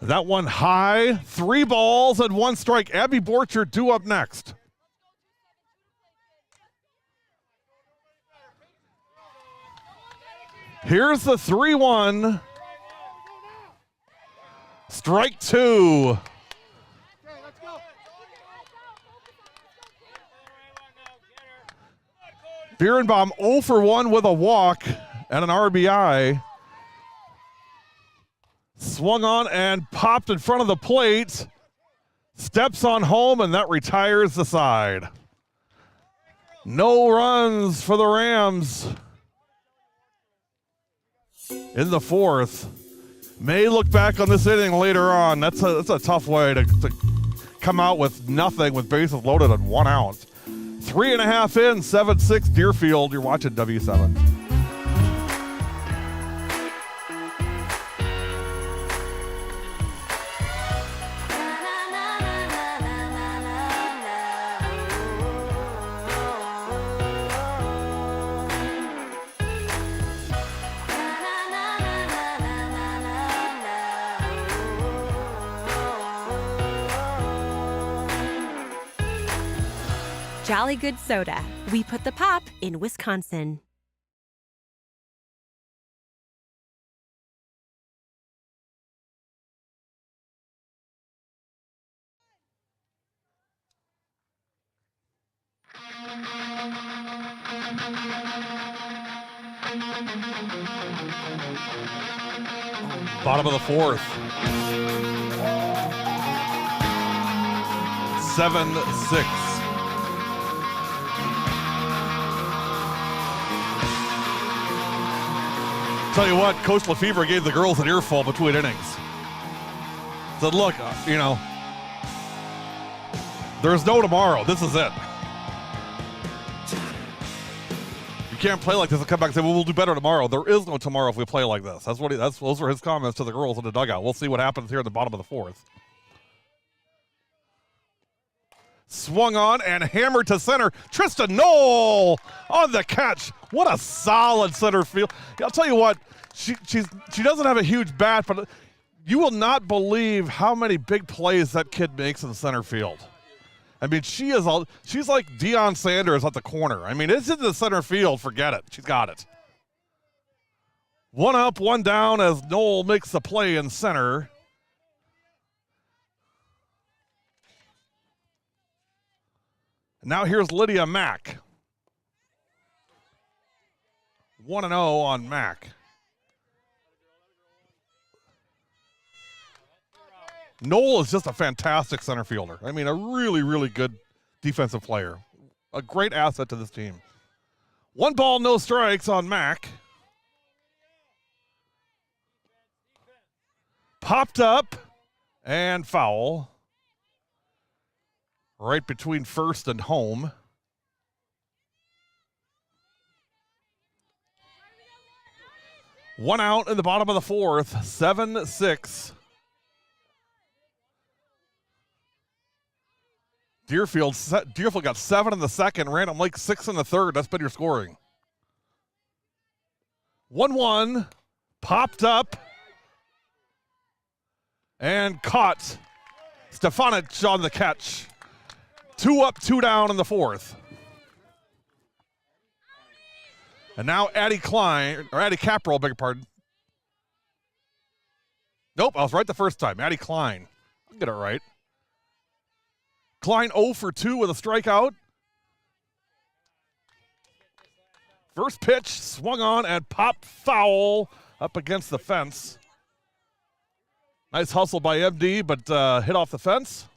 That one high, 3 balls and 1 strike. Abby Borchert due up next. Here's the 3-1. Strike 2. Birnbaum 0 for 1 with a walk and an RBI. Swung on and popped in front of the plate. Steps on home, and that retires the side. No runs for the Rams in the 4th. May look back on this inning later on. That's a tough way to come out with nothing with bases loaded on 1 out. 3.5 in, 7-6 Deerfield. You're watching W7. Jolly Good Soda. We put the pop in Wisconsin. Bottom of the fourth. 7-6. Tell you what, Coach Lefevre gave the girls an earful between innings. Said, look, there's no tomorrow. This is it. You can't play like this and come back and say, well, we'll do better tomorrow. There is no tomorrow if we play like this. Those were his comments to the girls in the dugout. We'll see what happens here at the bottom of the fourth. Swung on and hammered to center. Tristan Knoll on the catch. What a solid center field. I'll tell you what, she doesn't have a huge bat, but you will not believe how many big plays that kid makes in center field. I mean, she's like Deion Sanders at the corner. I mean, it's in the center field. Forget it. She's got it. One up, one down as Knoll makes the play in center. Now here's Lydia Mack. 1-0 on Mack. Knoll is just a fantastic center fielder. I mean, a really, really good defensive player. A great asset to this team. 1 ball, no strikes on Mack. Popped up and foul. Right between first and home. One out in the bottom of the fourth. 7-6. Deerfield got 7 in the second. Random Lake 6 in the third. That's been your scoring. 1-1. Popped up. And caught. Stefanic on the catch. 2 up, 2 down in the fourth. And now Addie Caprell, beg your pardon. Nope, I was right the first time. Addie Klein. I'll get it right. Klein 0 for 2 with a strikeout. First pitch, swung on and popped foul up against the fence. Nice hustle by MD, but hit off the fence.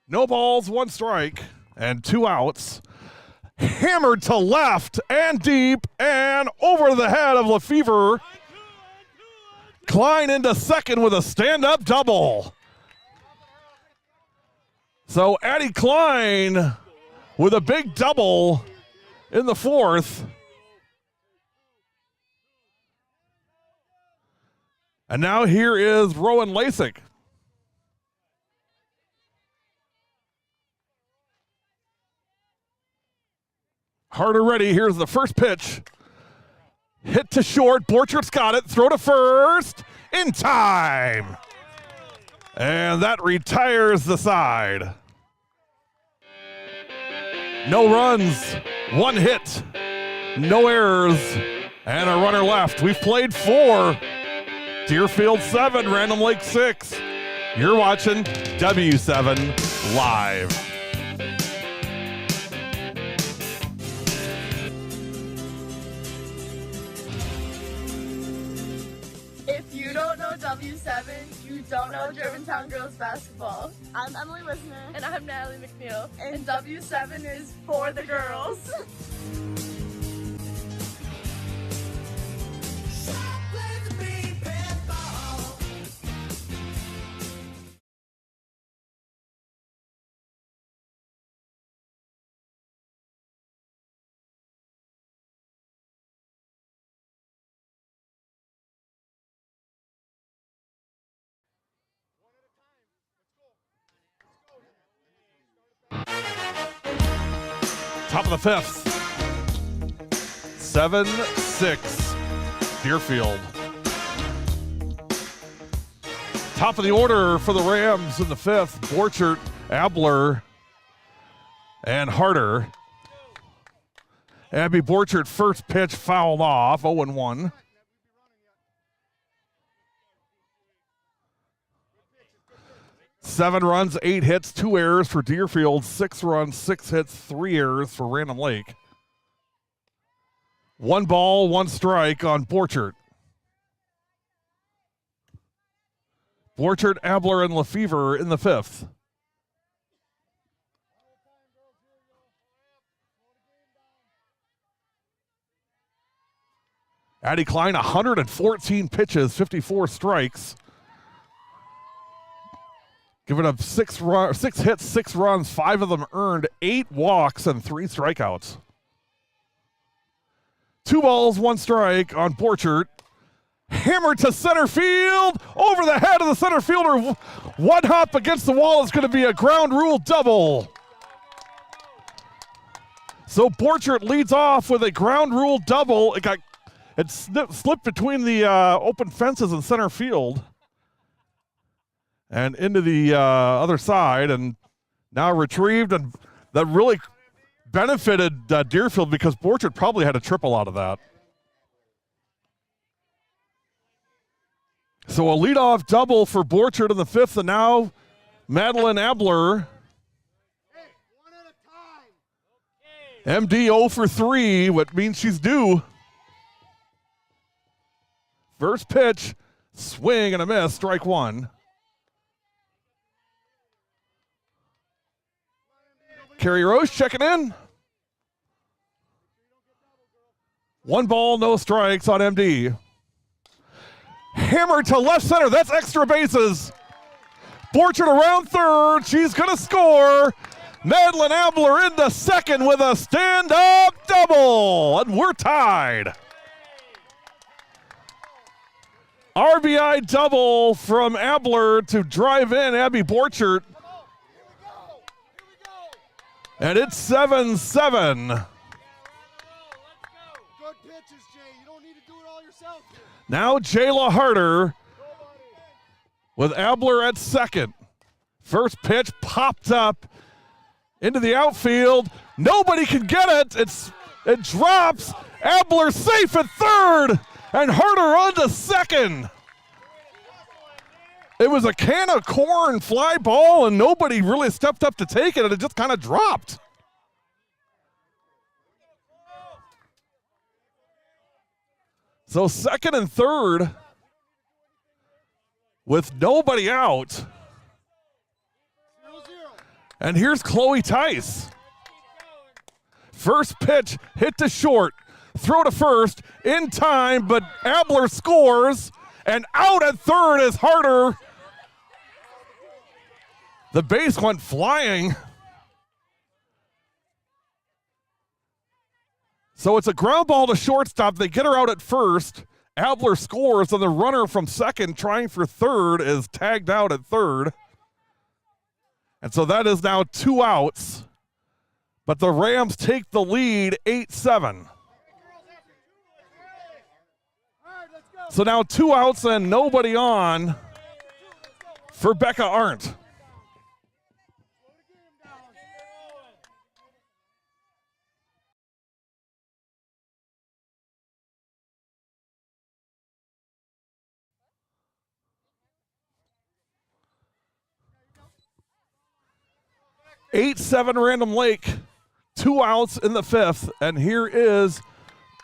No balls, 1 strike, and 2 outs. Hammered to left and deep and over the head of Lefevre. Klein into second with a stand-up double. So Addie Klein with a big double in the fourth. And now here is Rowan Lasik. Harder ready. Here's the first pitch. Hit to short. Borchert's got it. Throw to first. In time. And that retires the side. No runs. 1 hit. No errors. And a runner left. We've played 4. Deerfield 7. Random Lake 6. You're watching W7 Live. W7, you don't know Germantown girls basketball. I'm Emily Wisner. And I'm Natalie McNeil. And W7 is for the girls. Top of the fifth. 7-6. Deerfield. Top of the order for the Rams in the fifth. Borchert, Abler, and Harder. Abby Borchert, first pitch fouled off, 0-1. Seven runs, 8 hits, 2 errors for Deerfield. 6 runs, 6 hits, 3 errors for Random Lake. 1 ball, 1 strike on Borchert. Borchert, Abler, and Lefevre in the fifth. Addie Klein, 114 pitches, 54 strikes. Giving up 6 hits, 6 runs, 5 of them earned, 8 walks, and 3 strikeouts. 2 balls, 1 strike on Borchert. Hammered to center field, over the head of the center fielder. 1 hop against the wall is going to be a ground rule double. So Borchert leads off with a ground rule double. It slipped between the open fences in center field and into the other side, and now retrieved, and that really benefited Deerfield because Borchert probably had a triple out of that. So a leadoff double for Borchert in the fifth, and now Madeline Abler. MD 0 for 3, what means she's due. First pitch, swing and a miss, strike 1. Carrie Rose checking in. 1 ball, no strikes on MD. Hammered to left center, that's extra bases. Borchert around third, she's gonna score. Madeline Abler into second with a stand-up double, and we're tied. RBI double from Abler to drive in Abby Borchert. And it's 7-7. Good pitches, Jay. You don't need to do it all yourself. Now Jayla Harder with Abler at second. First pitch popped up into the outfield. Nobody can get it. It drops. Abler safe at third, and Harder on to second. It was a can of corn fly ball, and nobody really stepped up to take it, and it just kind of dropped. So second and third with nobody out. And here's Chloe Tice. First pitch hit to short, throw to first, in time, but Abler scores, and out at third is Harder. The base went flying. So it's a ground ball to shortstop. They get her out at first. Abler scores, and the runner from second trying for third is tagged out at third. And so that is now 2 outs. But the Rams take the lead 8-7. So now 2 outs and nobody on for Becca Arndt. Eight, 7 Random Lake, 2 outs in the fifth, and here is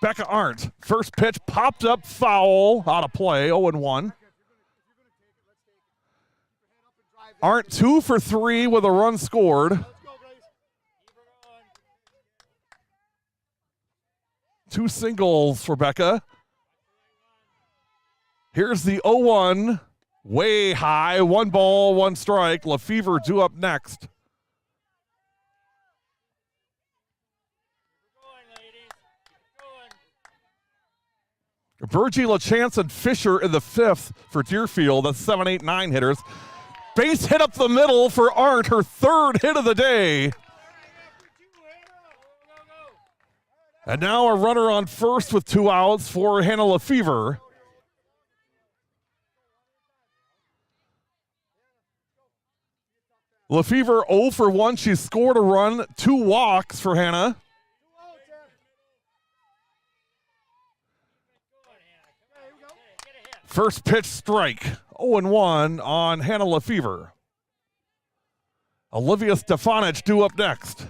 Becca Arndt. First pitch popped up, foul, out of play, 0-1. Arndt 2 for 3 with a run scored. 2 singles for Becca. Here's the 0-1, way high, 1 ball, 1 strike. Lefevre due up next. Virgie LaChance and Fisher in the fifth for Deerfield. That's 7, 8, 9 hitters. Base hit up the middle for Arndt, her third hit of the day. And now a runner on first with 2 outs for Hannah Lefevre. Lefevre 0 for 1. She scored a run, 2 walks for Hannah. First pitch strike, 0-1 on Hannah Lefevre. Olivia Stefanich due up next.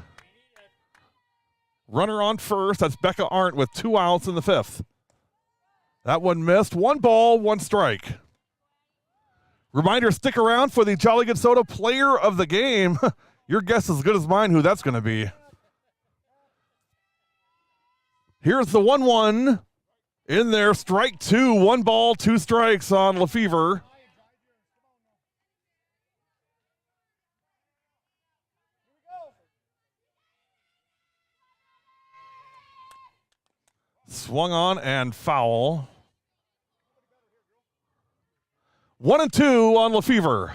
Runner on first, that's Becca Arndt with 2 outs in the 5th. That one missed. 1 ball, 1 strike. Reminder, stick around for the Jolly Good Soda Player of the Game. Your guess is as good as mine who that's going to be. Here's the 1-1 in there. Strike 2. 1 ball, 2 strikes on Lefevre. Swung on and foul. 1-2 on Lefevre.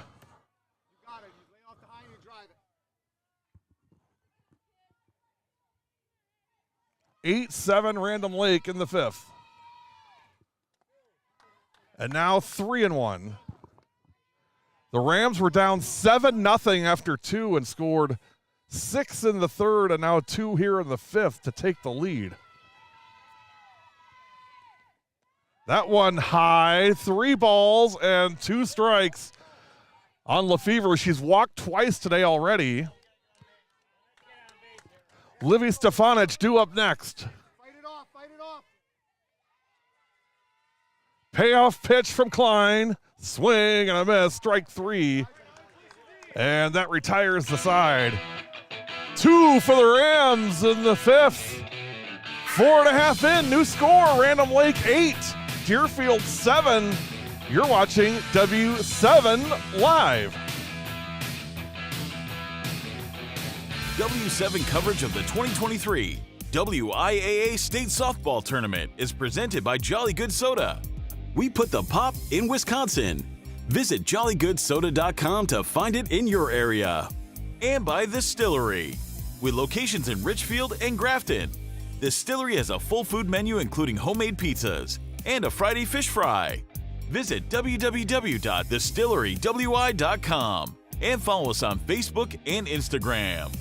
8-7 Random Lake in the 5th. And now 3-1. The Rams were down 7-0 after 2 and scored 6 in the 3rd and now 2 here in the 5th to take the lead. That one high, 3 balls and 2 strikes on Lefevre. She's walked twice today already. Livy Stefanich due up next. Fight it off, fight it off. Payoff pitch from Klein. Swing and a miss, strike 3. And that retires the side. 2 for the Rams in the 5th. 4.5 in, new score, Random Lake 8. Deerfield 7. You're watching W7 Live. W7 coverage of the 2023 WIAA State Softball Tournament is presented by Jolly Good Soda. We put the pop in Wisconsin. Visit jollygoodssoda.com to find it in your area. And by The Distillery, with locations in Richfield and Grafton. The Distillery has a full food menu including homemade pizzas and a Friday fish fry. Visit www.distillerywi.com and follow us on Facebook and Instagram.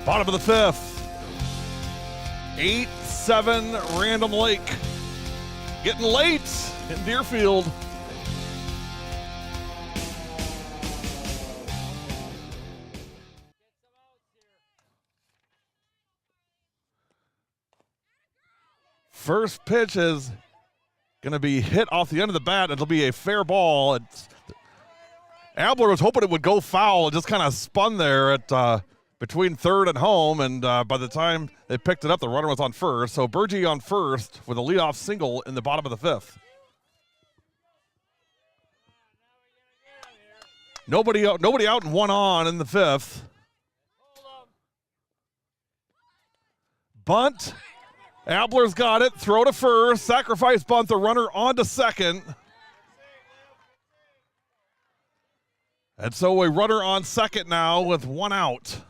Bottom of the 5th. 8-7 Random Lake. Getting late in Deerfield. First pitch is going to be hit off the end of the bat. It'll be a fair ball. Abler was hoping it would go foul. It just kind of spun there at between third and home, and by the time they picked it up, the runner was on first. So Burgee on first with a leadoff single in the bottom of the 5th. Nobody out and 1 on in the 5th. Bunt. Abler's got it. Throw to first. Sacrifice bunt. The runner on to second. And so a runner on second now with 1 out.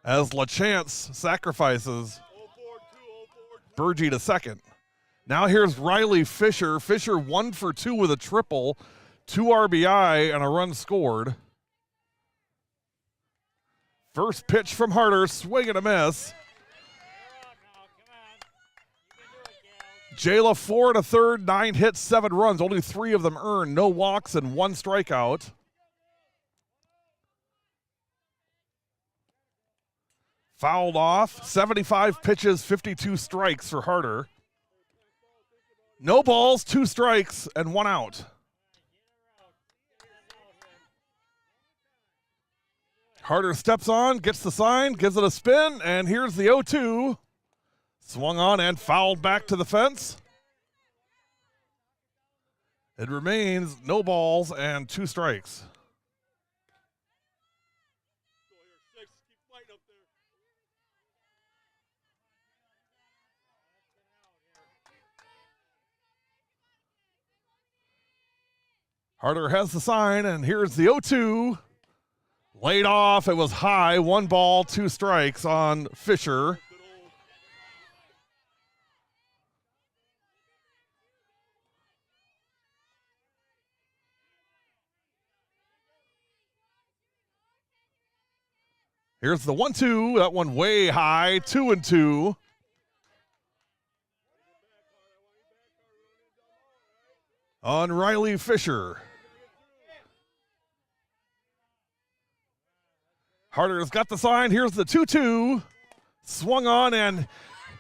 As LaChance sacrifices Burgee to second. Now here's Riley Fisher. Fisher 1 for 2 with a triple, 2 RBI and a run scored. First pitch from Harder, swing and a miss. Jayla 4 1/3, 9 hits, 7 runs, only 3 of them earned, no walks and 1 strikeout. Fouled off, 75 pitches, 52 strikes for Harder. No balls, 2 strikes, and 1 out. Harder steps on, gets the sign, gives it a spin, and here's the 0-2. Swung on and fouled back to the fence. It remains no balls and 2 strikes. Harder has the sign, and here's the 0-2. Laid off. It was high. 1 ball, 2 strikes on Fisher. Here's the 1-2. That one way high. 2-2. On Riley Fisher. Harder's got the sign. Here's the 2-2. Swung on and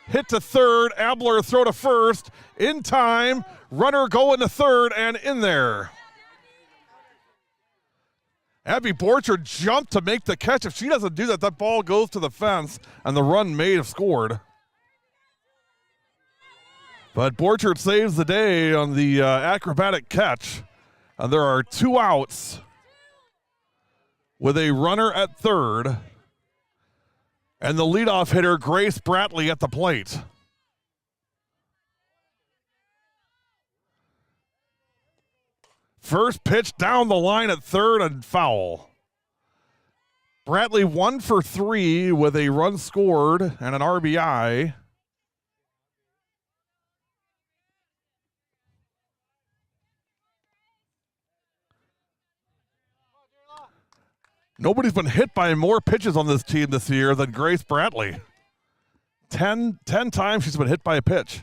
hit to third. Abler throw to first. In time. Runner going to third and in there. Abby Borchard jumped to make the catch. If she doesn't do that, that ball goes to the fence and the run may have scored. But Borchard saves the day on the acrobatic catch. And there are 2 outs with a runner at third and the leadoff hitter, Grace Bratley, at the plate. First pitch down the line at third and foul. Bratley 1 for 3 with a run scored and an RBI. Nobody's been hit by more pitches on this team this year than Grace Bratley. 10 times she's been hit by a pitch.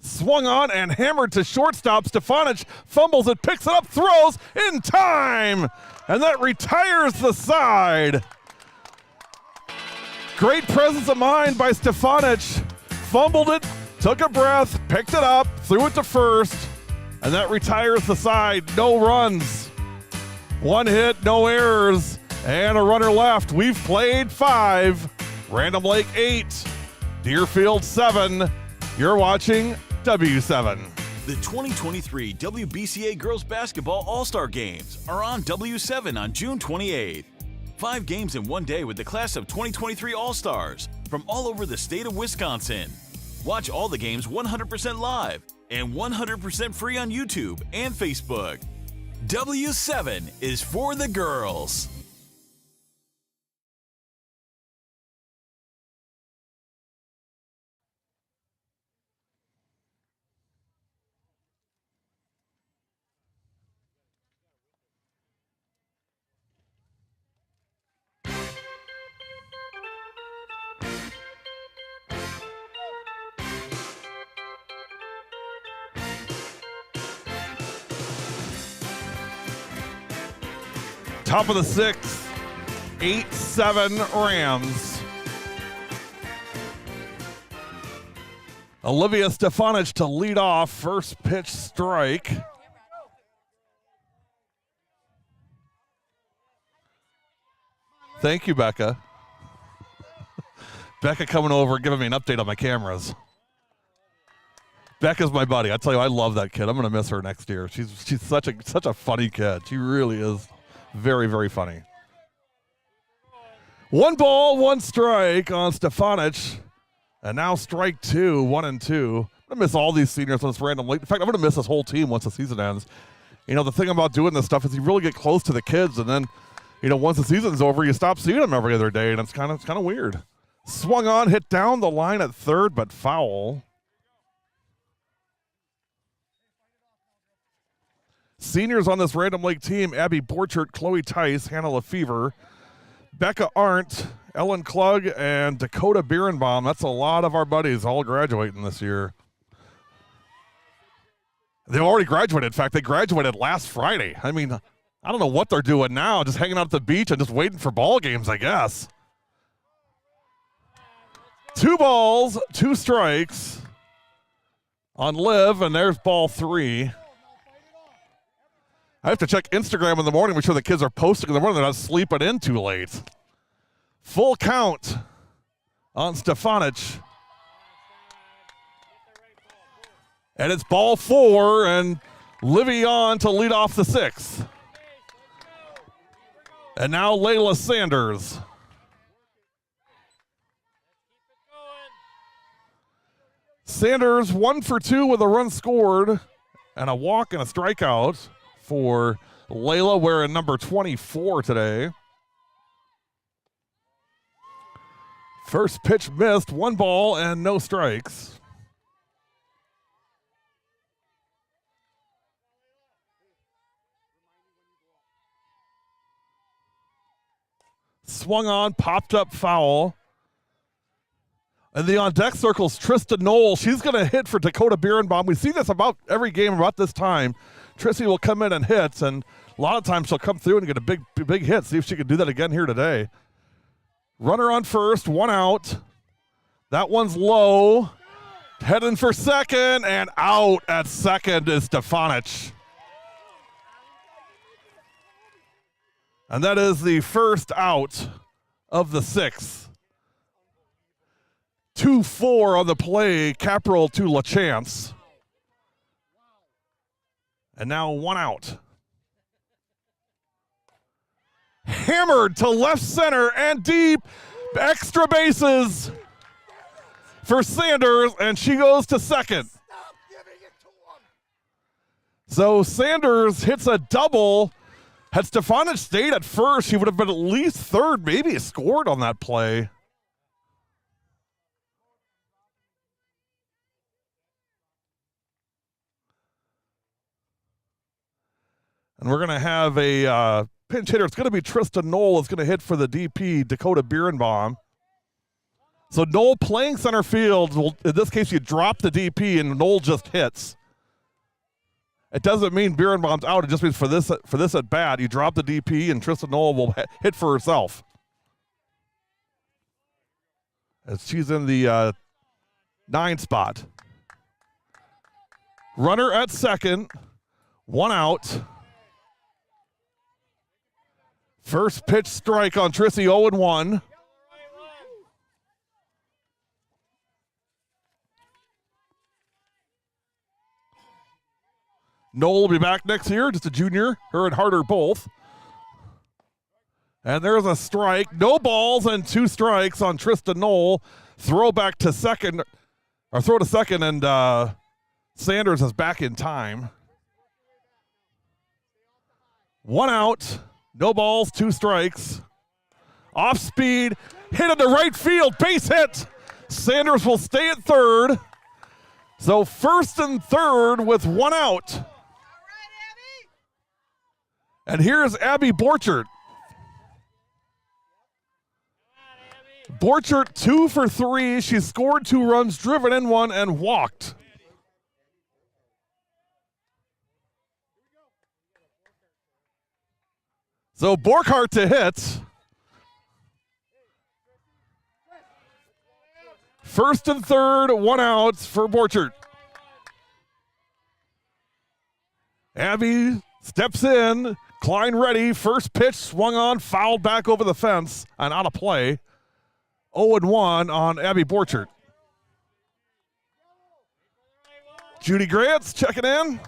Swung on and hammered to shortstop. Stefanich fumbles it, picks it up, throws in time. And that retires the side. Great presence of mind by Stefanich. Fumbled it, took a breath, picked it up, threw it to first. And that retires the side. No runs. 1 hit, no errors, and a runner left. We've played 5. Random Lake 8. Deerfield 7. You're watching W7. The 2023 WBCA Girls Basketball All-Star Games are on W7 on June 28th. 5 games in one day with the class of 2023 All-Stars from all over the state of Wisconsin. Watch all the games 100% live and 100% free on YouTube and Facebook. W7 is for the girls. Top of the 6th, 8-7 Rams. Olivia Stefanich to lead off. First pitch strike. Thank you, Becca. Becca coming over, giving me an update on my cameras. Becca's my buddy. I tell you, I love that kid. I'm going to miss her next year. She's such a funny kid. She really is. Very, very funny. 1 ball, 1 strike on Stefanich. And now strike 2, 1-2. I'm going to miss all these seniors on this random late. In fact, I'm going to miss this whole team once the season ends. You know, the thing about doing this stuff is you really get close to the kids, and then, you know, once the season's over, you stop seeing them every other day, and it's kind of weird. Swung on, hit down the line at third, but foul. Seniors on this Random Lake team: Abby Borchert, Chloe Tice, Hannah Lefevre, Becca Arndt, Ellen Klug, and Dakota Bierenbaum. That's a lot of our buddies all graduating this year. They've already graduated. In fact, they graduated last Friday. I mean, I don't know what they're doing now, just hanging out at the beach and just waiting for ball games, I guess. 2 balls, 2 strikes on Liv, and there's ball 3. I have to check Instagram in the morning, make sure the kids are posting in the morning. They're not sleeping in too late. Full count on Stefanich. And it's ball 4, and Livy on to lead off the 6th. And now Layla Sanders. Sanders 1 for 2 with a run scored and a walk and a strikeout for Layla, wearing number 24 today. First pitch missed, 1 ball and no strikes. Swung on, popped up foul. And the on deck circles Trista Knoll. She's going to hit for Dakota Birnbaum. We see this about every game about this time. Tristy will come in and hits, and a lot of times she'll come through and get a big hit. See if she can do that again here today. Runner on first, 1 out. That one's low. Heading for second, and out at second is Stefanich. And that is the first out of the 6th. 2-4 on the play, Caporal to LaChance. And now 1 out. Hammered to left center and deep. Extra bases for Sanders, and she goes to second. So Sanders hits a double. Had Stefanich stayed at first, she would have been at least third, maybe scored on that play. And we're going to have a pinch hitter. It's going to be Trista Knoll is going to hit for the DP, Dakota Birnbaum. So Knoll playing center field. Well, in this case, you drop the DP and Knoll just hits. It doesn't mean Birnbaum's out. It just means for this at bat, you drop the DP and Trista Knoll will hit for herself. As she's in the 9 spot. Runner at second, 1 out. First pitch strike on Trissy, 0-1. Knoll will be back next year, just a junior. Her and Harder both. And there's a strike. No balls and 2 strikes on Trista Knoll. Throw back to second, or throw to second, and Sanders is back in time. 1 out. No balls, 2 strikes. Off speed, hit into right field, base hit. Sanders will stay at third. So first and third with 1 out. And here's Abby Borchert. Borchert 2 for 3. She scored 2 runs, driven in 1, and walked. So Borchert to hit. First and third, 1 out for Borchert. Abby steps in. Klein ready. First pitch swung on, fouled back over the fence and out of play. 0-1 on Abby Borchert. Judy Grants checking in.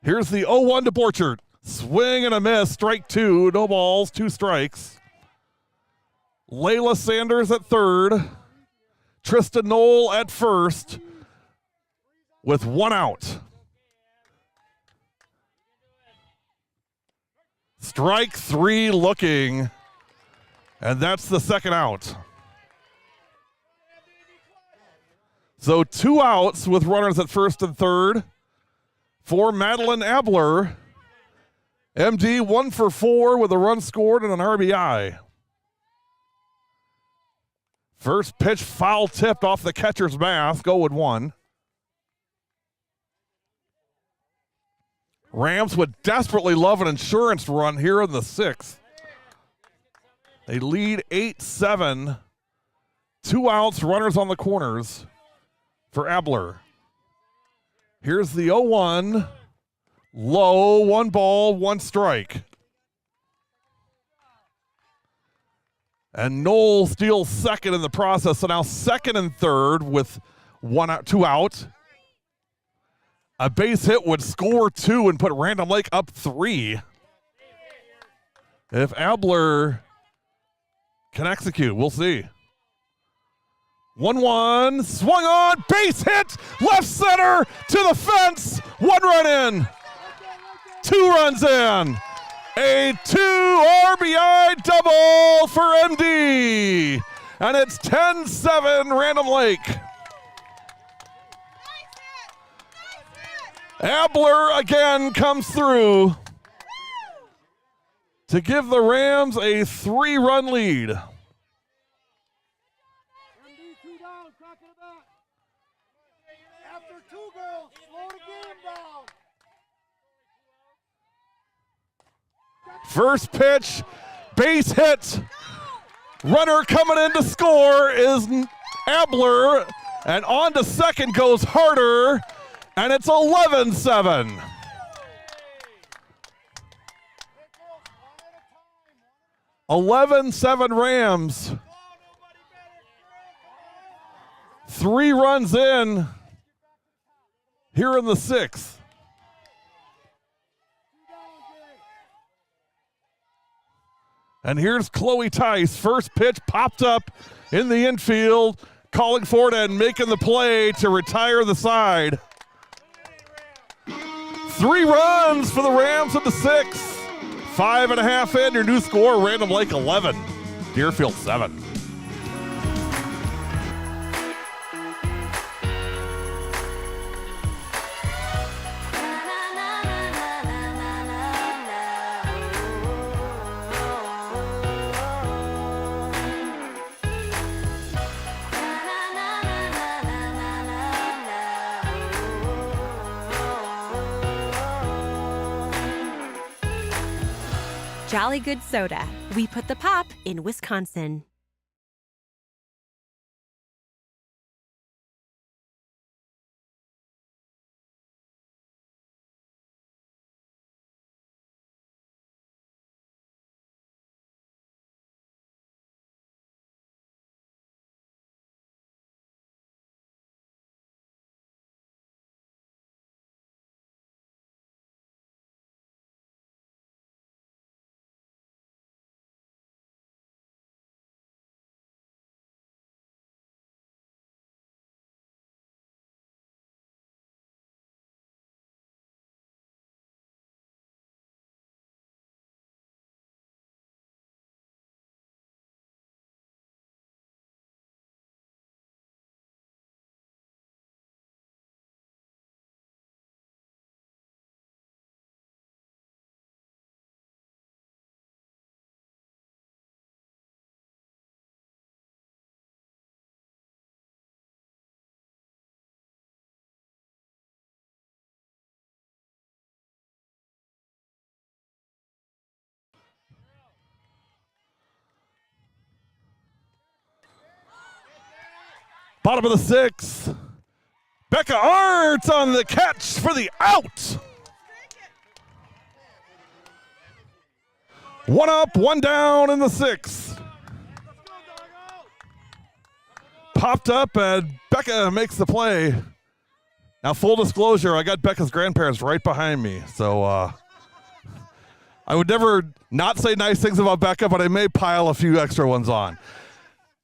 Here's the 0-1 to Borchert. Swing and a miss, strike 2, no balls, 2 strikes. Layla Sanders at third. Trista Knoll at first with 1 out. Strike 3 looking, and that's the second out. So 2 outs with runners at first and third for Madeline Abler. MD 1 for 4 with a run scored and an RBI. First pitch foul tipped off the catcher's mask, 0-1. Rams would desperately love an insurance run here in the 6th. They lead 8-7. 2 outs, runners on the corners for Abler. Here's the 0-1. Low, 1 ball, 1 strike. And Knoll steals second in the process, so now second and third with 2 out. A base hit would score 2 and put Random Lake up 3. If Abler can execute, we'll see. 1-1, swung on, base hit, left center to the fence. 1 run in, 2 runs in. A 2 RBI double for MD. And it's 10-7 Random Lake. Abler again comes through to give the Rams a 3-run lead. MD 2 down, crack it back. After 2 goals, slow the game down. First pitch, base hit. Runner coming in to score is Abler, and on to second goes Harder, and it's 11-7. Rams. 3 runs in here in the 6th. And here's Chloe Tice. First pitch popped up in the infield, calling for it and making the play to retire the side. 3 runs for the Rams in the 6th. 5.5 in. Your new score, Random Lake 11, Deerfield 7. Jolly Good Soda. We put the pop in Wisconsin. Bottom of the 6th. Becca Arndt on the catch for the out. 1 up, 1 down in the 6th. Popped up and Becca makes the play. Now, full disclosure, I got Becca's grandparents right behind me. So I would never not say nice things about Becca, but I may pile a few extra ones on.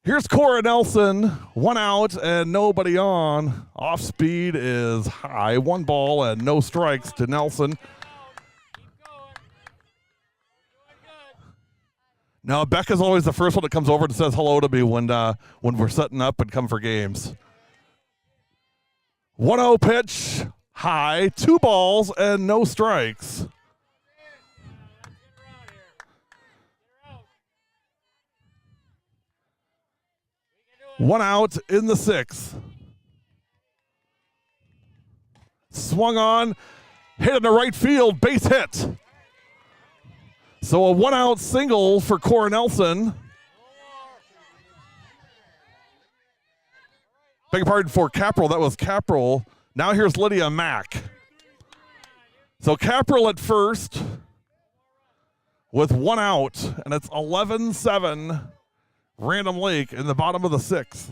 Here's Cora Nelson, 1 out and nobody on. Off speed is high, 1 ball and no strikes to Nelson. Now, Becca's always the first one that comes over and says hello to me when we're setting up and come for games. 1-0 pitch, high, 2 balls and no strikes. One out in the 6th. Swung on, hit in the right field, base hit. So a 1-out single for Cora Nelson. Beg your pardon for Caprell. That was Caprell. Now here's Lydia Mack. So Caprell at first with 1 out, and it's 11-7 Random Lake in the bottom of the 6th.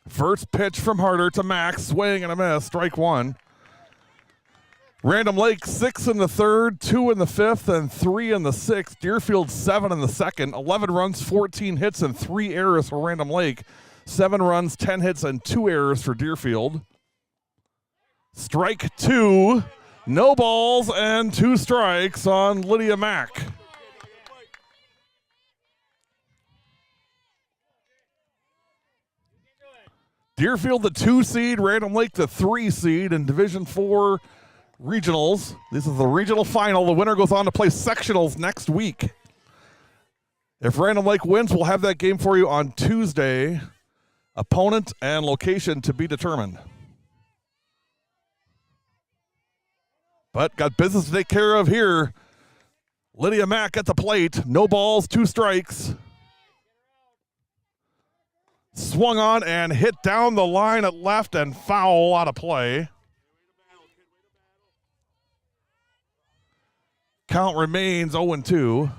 First pitch from Harder to Max, swing and a miss, strike 1. Random Lake 6 in the 3rd, 2 in the 5th, and 3 in the 6th. Deerfield 7 in the 2nd, 11 runs, 14 hits, and 3 errors for Random Lake. 7 runs, 10 hits, and 2 errors for Deerfield. Strike 2, no balls, and 2 strikes on Lydia Mack. Deerfield the 2 seed, Random Lake the 3 seed in Division 4 regionals. This is the regional final. The winner goes on to play sectionals next week. If Random Lake wins, we'll have that game for you on Tuesday. Opponent and location to be determined. But got business to take care of here. Lydia Mack at the plate. No balls, 2 strikes. Swung on and hit down the line at left and foul out of play. Count remains 0-2.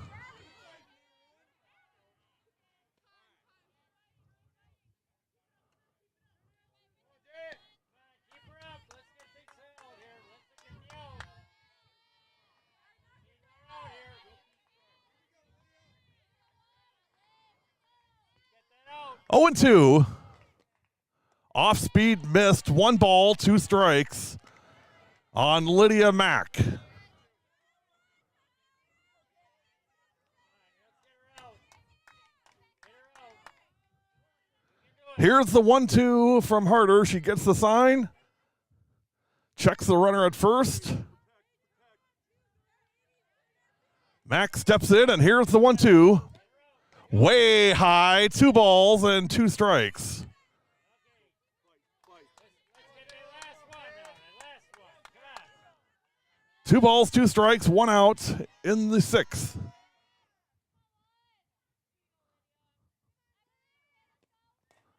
Oh and 2. Off speed missed. 1 ball, 2 strikes on Lydia Mack. Here's the 1-2 from Harder. She gets the sign. Checks the runner at first. Mack steps in, and here's the 1-2. Way high, 2 balls and 2 strikes. Two balls, 2 strikes, 1 out in the 6th.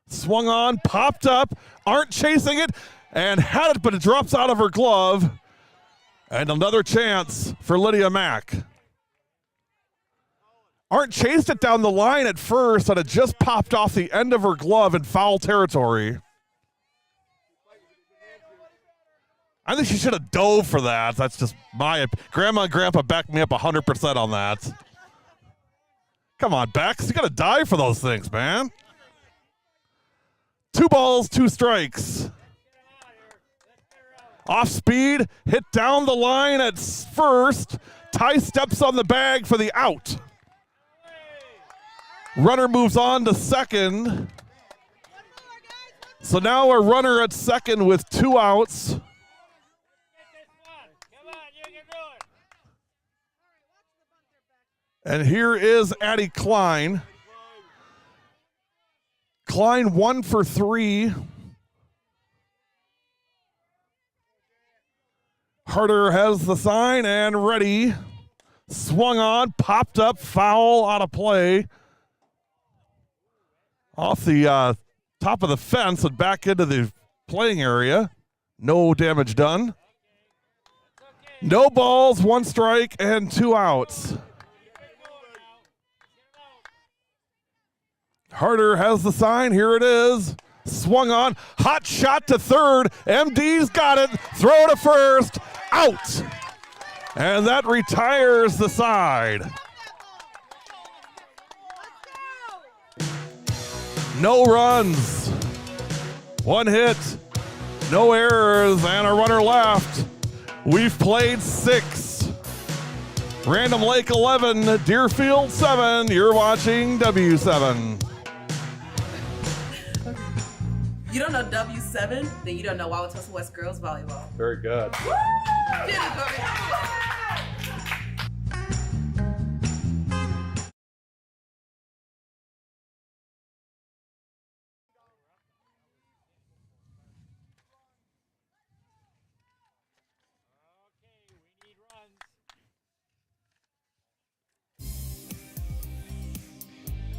Swung on, popped up, aren't chasing it, and had it, but it drops out of her glove. And another chance for Lydia Mack. Arndt chased it down the line at first, and it just popped off the end of her glove in foul territory. I think she should have dove for that. That's just my grandma and grandpa backed me up 100% on that. Come on, Bex, you got to dive for those things, man. 2 balls, 2 strikes. Off speed, hit down the line at first. Ty steps on the bag for the out. Runner moves on to second. So now a runner at second with 2 outs. And here is Addie Klein. Klein 1 for 3. Harder has the sign and ready. Swung on, popped up, foul out of play. Off the top of the fence and back into the playing area. No damage done. No balls, 1 strike, and 2 outs. Harder has the sign. Here it is. Swung on. Hot shot to third. MD's got it. Throw to first. Out. And that retires the side. No runs. 1 hit. No errors. And a runner left. We've played 6. Random Lake 11. Deerfield 7. You're watching W7. You don't know W7, then you don't know Wauwatosa West Girls Volleyball. Very good.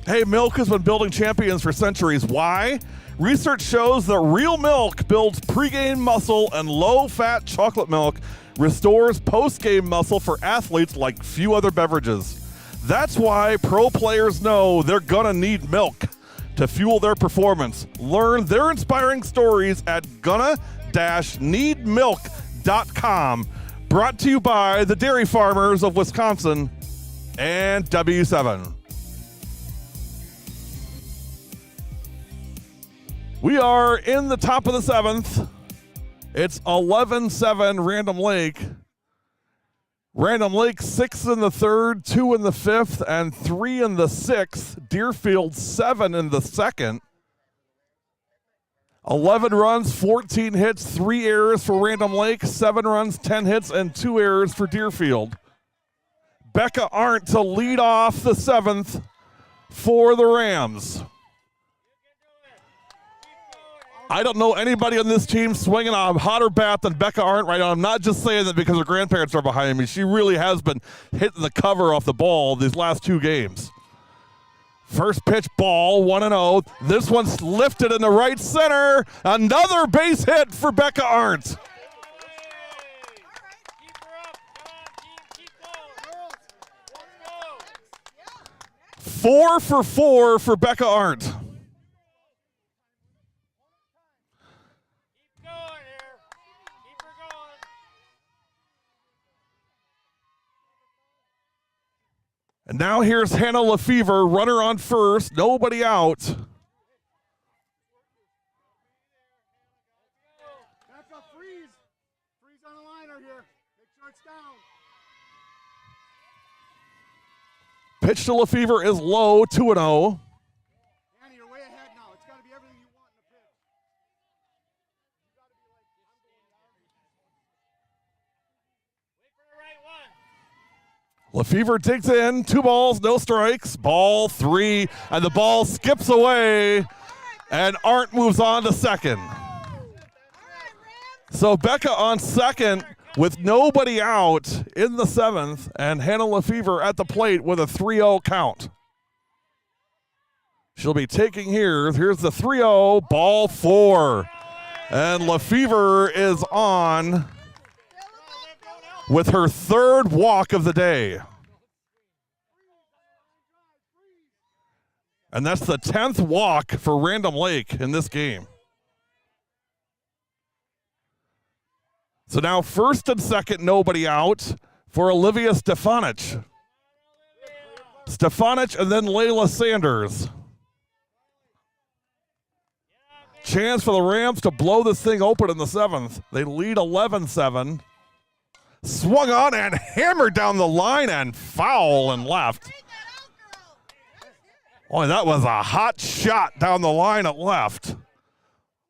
Hey, milk has been building champions for centuries. Why? Research shows that real milk builds pregame muscle, and low-fat chocolate milk restores post-game muscle for athletes like few other beverages. That's why pro players know they're gonna need milk to fuel their performance. Learn their inspiring stories at gonna-needmilk.com. Brought to you by the dairy farmers of Wisconsin and W7. We are in the top of the seventh. It's 11-7 Random Lake. Random Lake 6 in the third, 2 in the fifth, and 3 in the sixth. Deerfield 7 in the second. 11 runs, 14 hits, 3 errors for Random Lake, 7 runs, 10 hits, and 2 errors for Deerfield. Becca Arndt to lead off the seventh for the Rams. I don't know anybody on this team swinging a hotter bat than Becca Arndt right now. I'm not just saying that because her grandparents are behind me. She really has been hitting the cover off the ball these last 2 games. First pitch ball, 1-0. This one's lifted in the right center. Another base hit for Becca Arndt. Four for 4 for Becca Arndt. And now here's Hannah Lefevre, runner on first, nobody out. Back up, freeze. Freeze on the liner here. Make sure it's down. Pitch to Lefevre is low, 2-0. Annie, you're way ahead now. It's got to be everything you want in the pitch. Wait for the right one. Lefevre digs in, 2 balls, no strikes, ball 3, and the ball skips away, and Arndt moves on to second. So Becca on second with nobody out in the seventh, and Hannah Lefevre at the plate with a 3-0 count. She'll be taking here's the 3-0, ball 4, and Lefevre is on with her third walk of the day. And that's the 10th walk for Random Lake in this game. So now first and second, nobody out for Olivia Stefanich. Stefanich and then Layla Sanders. Chance for the Rams to blow this thing open in the seventh. They lead 11-7. Swung on and hammered down the line and foul and left. Boy, that was a hot shot down the line at left.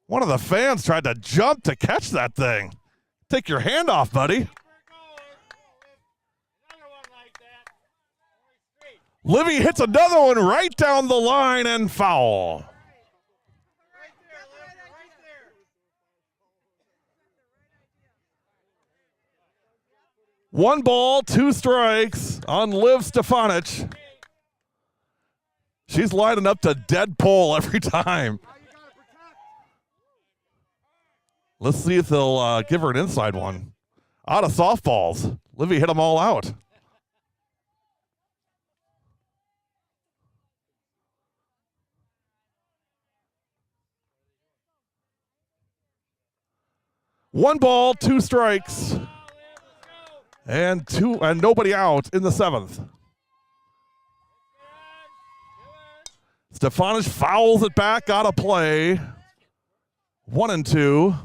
One of the fans tried to jump to catch that thing. Take your hand off, buddy. Livy hits another one right down the line and foul. One ball, 2 strikes on Liv Stefanich. She's lining up to dead pole every time. Let's see if they'll give her an inside one. Out of softballs. Livy hit them all out. One ball, 2 strikes. And nobody out in the seventh. Stefanich fouls it back out of play. 1-2.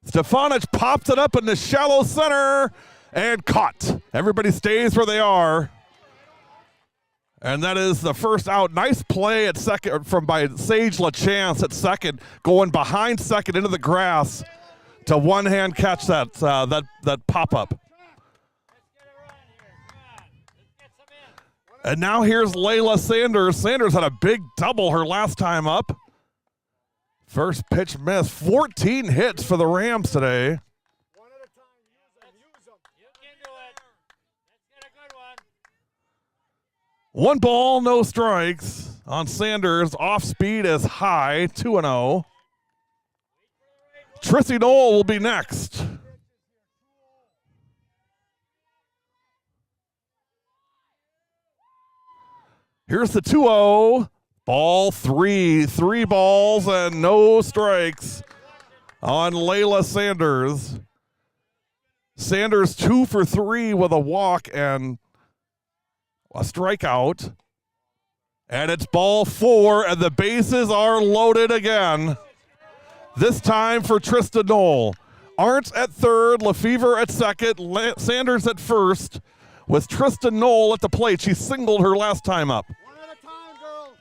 Stefanich popped it up in the shallow center and caught. Everybody stays where they are. And that is the first out. Nice play at second by Sage LaChance at second, going behind second into the grass to one-hand catch that pop-up. And now here's Layla Sanders. Sanders had a big double her last time up. First pitch miss. 14 hits for the Rams today. One ball, no strikes. on Sanders. Off speed is high, 2-0. Trissy Knoll will be next. Here's the 2-0. Ball 3. 3 balls and no strikes on Layla Sanders. Sanders 2 for 3 with a walk and a strikeout. And it's ball 4, and the bases are loaded again. This time for Trista Knoll. Arndt at third, Lefevre at second, Sanders at first, with Trista Knoll at the plate. She singled her last time up. One at a time, girl.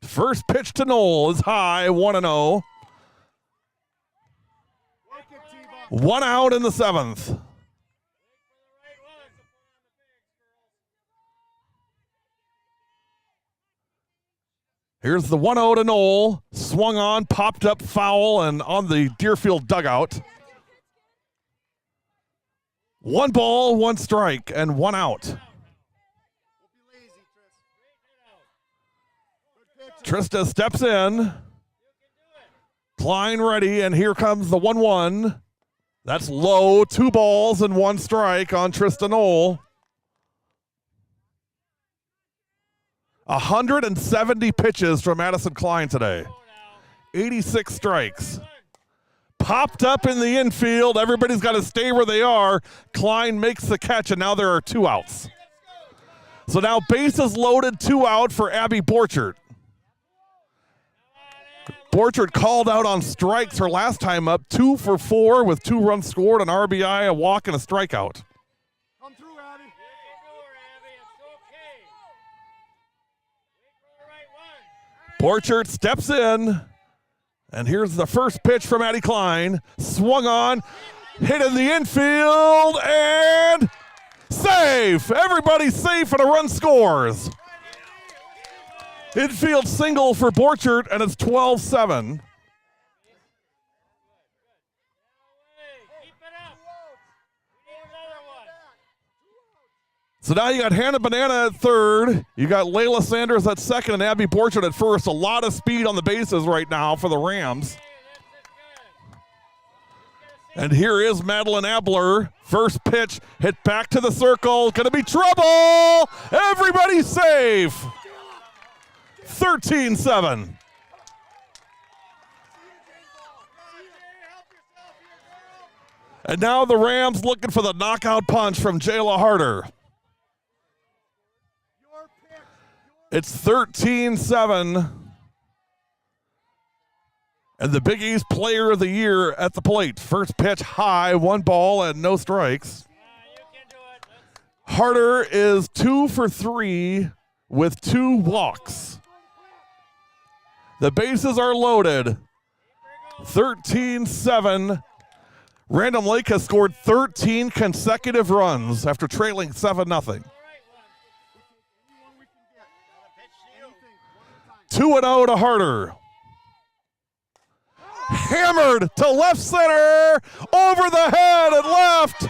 First pitch to Knoll is high, 1-0. 1 out in the 7th. Here's the 1-0 to Knoll. Swung on, popped up foul, and on the Deerfield dugout. 1 ball, 1 strike, and 1 out. Trista steps in. Klein ready, and here comes the 1-1. That's low, 2 balls and 1 strike on Trista Knoll. 170 pitches from Madison Klein today. 86 strikes. Popped up in the infield. Everybody's got to stay where they are. Klein makes the catch, and now there are 2 outs. So now bases loaded, 2 out for Abby Borchert. Borchert called out on strikes her last time up, 2 for 4 with 2 runs scored, an RBI, a walk, and a strikeout. Come through, Abby. Borchert steps in, and here's the first pitch from Addie Klein. Swung on, hit in the infield, and safe! Everybody's safe, and a run scores. Infield single for Borchert, and it's 12-7. So now you got Hannah Banana at third. You got Layla Sanders at second and Abby Borchert at first. A lot of speed on the bases right now for the Rams. And here is Madeline Abler. First pitch hit back to the circle. Gonna be trouble. Everybody's safe. 13-7. And now the Rams looking for the knockout punch from Jayla Harder. It's 13-7. And the Big East Player of the Year at the plate. First pitch high, 1 ball and no strikes. Harder is 2 for 3 with 2 walks. The bases are loaded. 13-7. Random Lake has scored 13 consecutive runs after trailing 7-0. 2-0 to Harder. Hammered to left center, over the head and left.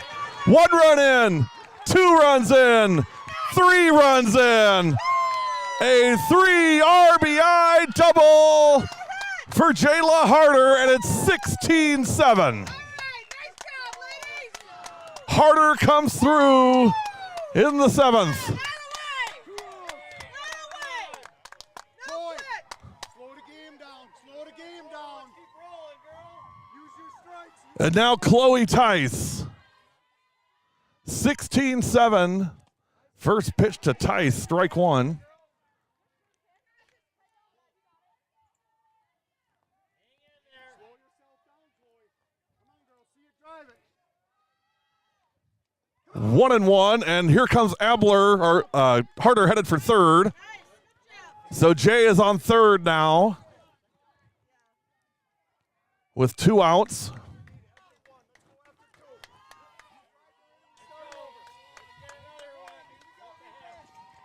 1 run in, 2 runs in, 3 runs in. A 3 RBI double for Jayla Harder, and it's 16-7. Harder comes through in the 7th. And now Chloe Tice. 16-7. First pitch to Tice, strike 1. One and 1, and here comes Abler, or Harder headed for third. So Jay is on third now with 2 outs.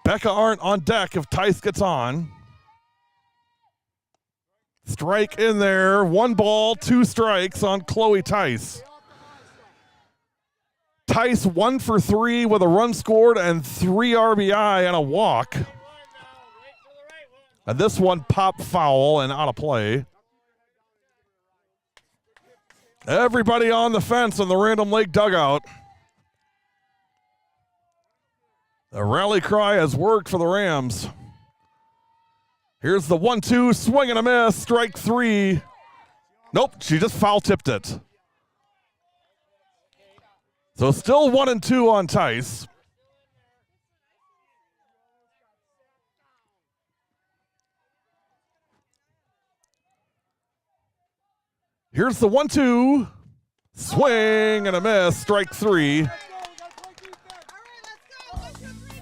Becca Arndt on deck if Tice gets on. Strike in there. 1 ball, 2 strikes on Chloe Tice. Tice 1 for 3 with a run scored and 3 RBI and a walk. And this one pop foul and out of play. Everybody on the fence in the Random Lake dugout. The rally cry has worked for the Rams. Here's the 1-2, swing and a miss, strike 3. Nope, she just foul tipped it. So still 1-2 on Tice. Here's the 1-2, swing and a miss, strike 3.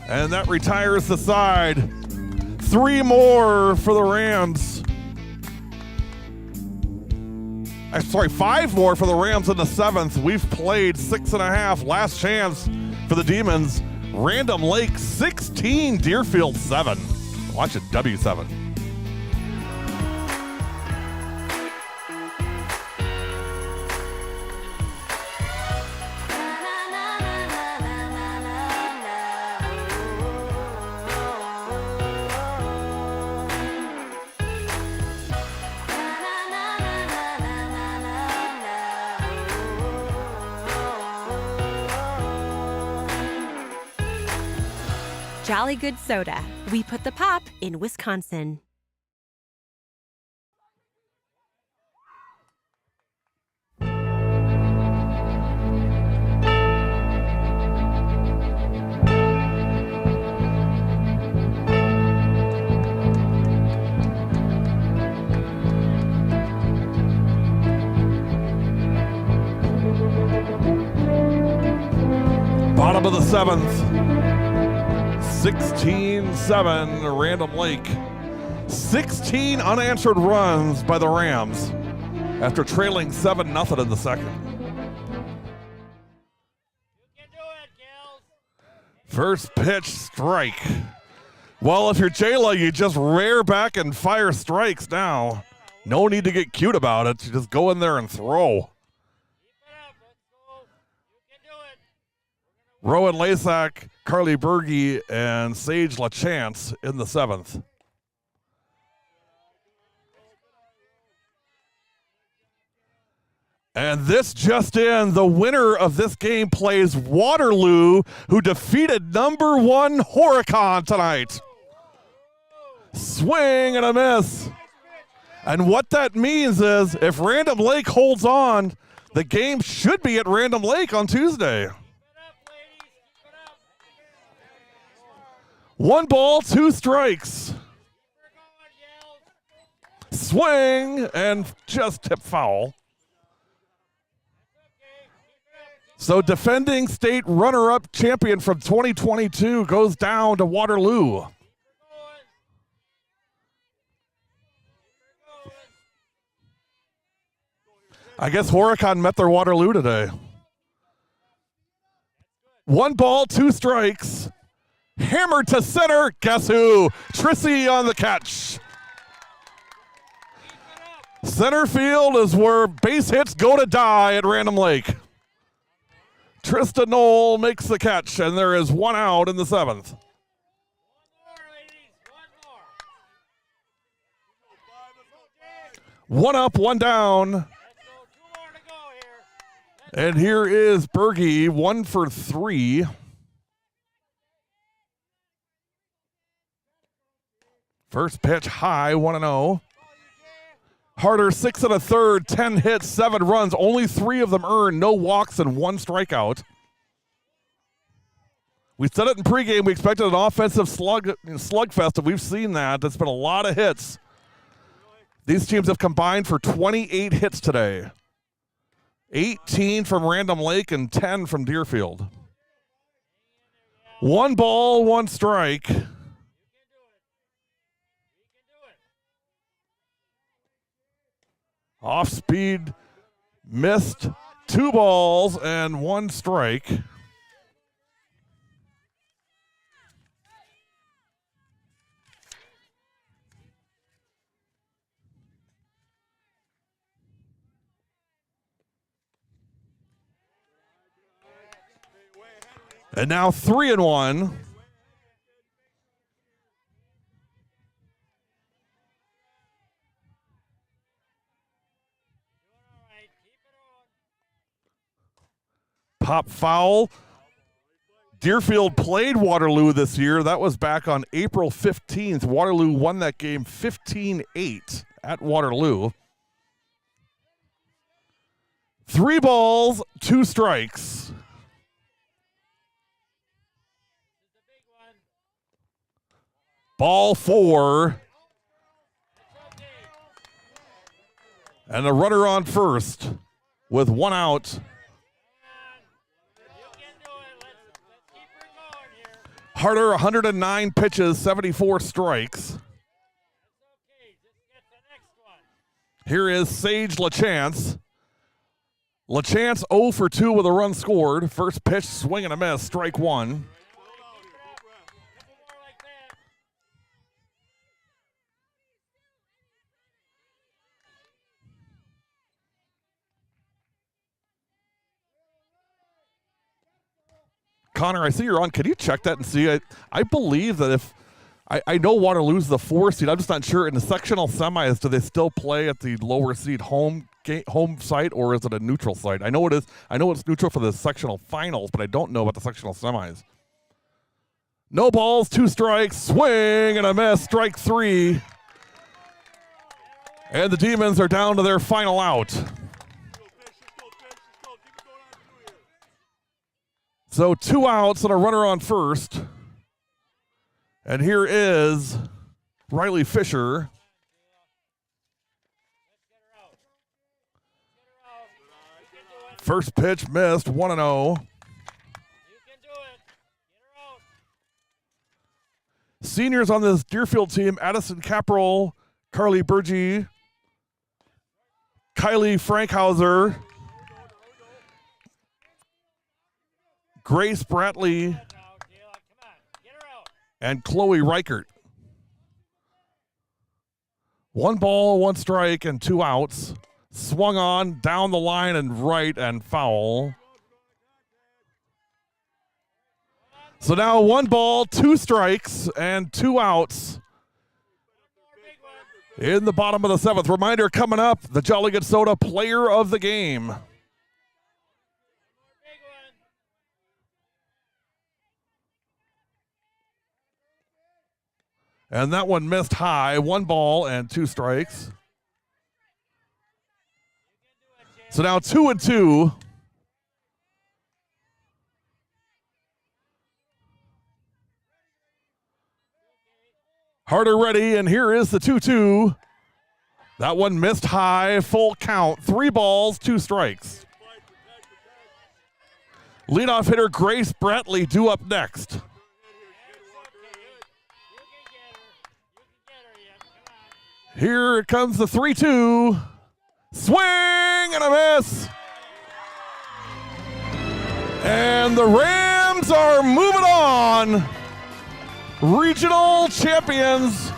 And that retires the side. 3 more for the Rams. Sorry, 5 more for the Rams in the 7th. We've played 6.5. Last chance for the Demons. Random Lake 16, Deerfield 7. Watch it, W7. Jolly Good Soda. We put the pop in Wisconsin. Bottom of the 7th. 16-7, Random Lake. 16 unanswered runs by the Rams after trailing 7-0 in the second. First pitch, strike. Well, if you're Jayla, you just rear back and fire strikes now. No need to get cute about it. You just go in there and throw. Rowan Lasak, Carly Berge, and Sage LaChance in the 7th. And this just in, the winner of this game plays Waterloo, who defeated number 1 Horicon tonight. Swing and a miss. And what that means is if Random Lake holds on, the game should be at Random Lake on Tuesday. 1 ball, 2 strikes. Swing and just tip foul. So defending state runner-up champion from 2022 goes down to Waterloo. I guess Horicon met their Waterloo today. 1 ball, 2 strikes. Hammered to center. Guess who? Trissy on the catch. Center field is where base hits go to die at Random Lake. Trista Knoll makes the catch, and there is 1 out in the 7th. One up, 1 down. And here is Berge, 1 for 3. First pitch high, 1-0. Harder, 6 1/3, 10 hits, 7 runs. Only 3 of them earned, no walks and 1 strikeout. We said it in pregame. We expected an offensive slugfest, and we've seen that. It's been a lot of hits. These teams have combined for 28 hits today. 18 from Random Lake and 10 from Deerfield. 1 ball, 1 strike. Off speed, missed, 2 balls and 1 strike. And now 3-1. Pop foul. Deerfield played Waterloo this year. That was back on April 15th. Waterloo won that game 15-8 at Waterloo. 3 balls, 2 strikes. Ball 4. And a runner on first with 1 out. Harder, 109 pitches, 74 strikes. Here is Sage LaChance. LaChance 0 for 2 with a run scored. First pitch, swing and a miss, strike 1. Connor, I see you're on. Can you check that and see? I believe that if I know Waterloo's the 4 seed. I'm just not sure in the sectional semis. Do they still play at the lower seed home site, or is it a neutral site? I know it is. I know it's neutral for the sectional finals, but I don't know about the sectional semis. No balls, 2 strikes, swing and a miss, strike 3. And the Demons are down to their final out. So 2 outs and a runner on first. And here is Riley Fisher. First pitch missed, 1-0. Seniors on this Deerfield team: Addison Caprol, Carly Burgee, Kylie Frankhauser, Grace Bratley, and Chloe Reichert. 1 ball, 1 strike, and 2 outs. Swung on, down the line and right, and foul. So now 1 ball, 2 strikes, and 2 outs in the bottom of the 7th. Reminder coming up, the Jolly Good Soda Player of the Game. And that one missed high. 1 ball and 2 strikes. So now 2-2. Harder ready, and here is the 2-2. That one missed high, full count. 3 balls, 2 strikes. Leadoff hitter Grace Bratley due up next. Here comes the 3-2. Swing and a miss. And the Rams are moving on. Regional champions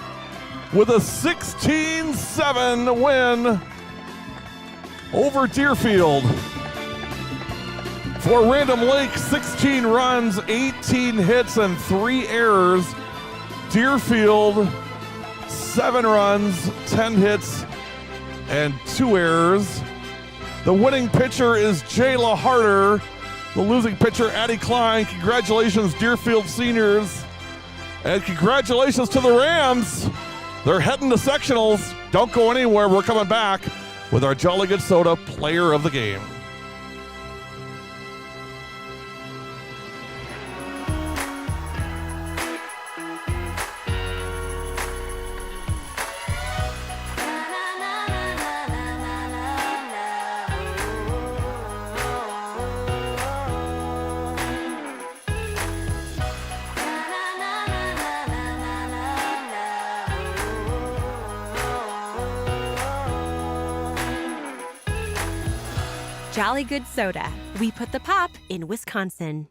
with a 16-7 win over Deerfield. For Random Lake, 16 runs, 18 hits, and 3 errors. Deerfield, 7 runs, 10 hits, and 2 errors. The winning pitcher is Jayla Harder. The losing pitcher, Addie Klein. Congratulations, Deerfield seniors. And congratulations to the Rams. They're heading to sectionals. Don't go anywhere. We're coming back with our Jolly Good Soda Player of the Game. Jolly Good Soda. We put the pop in Wisconsin.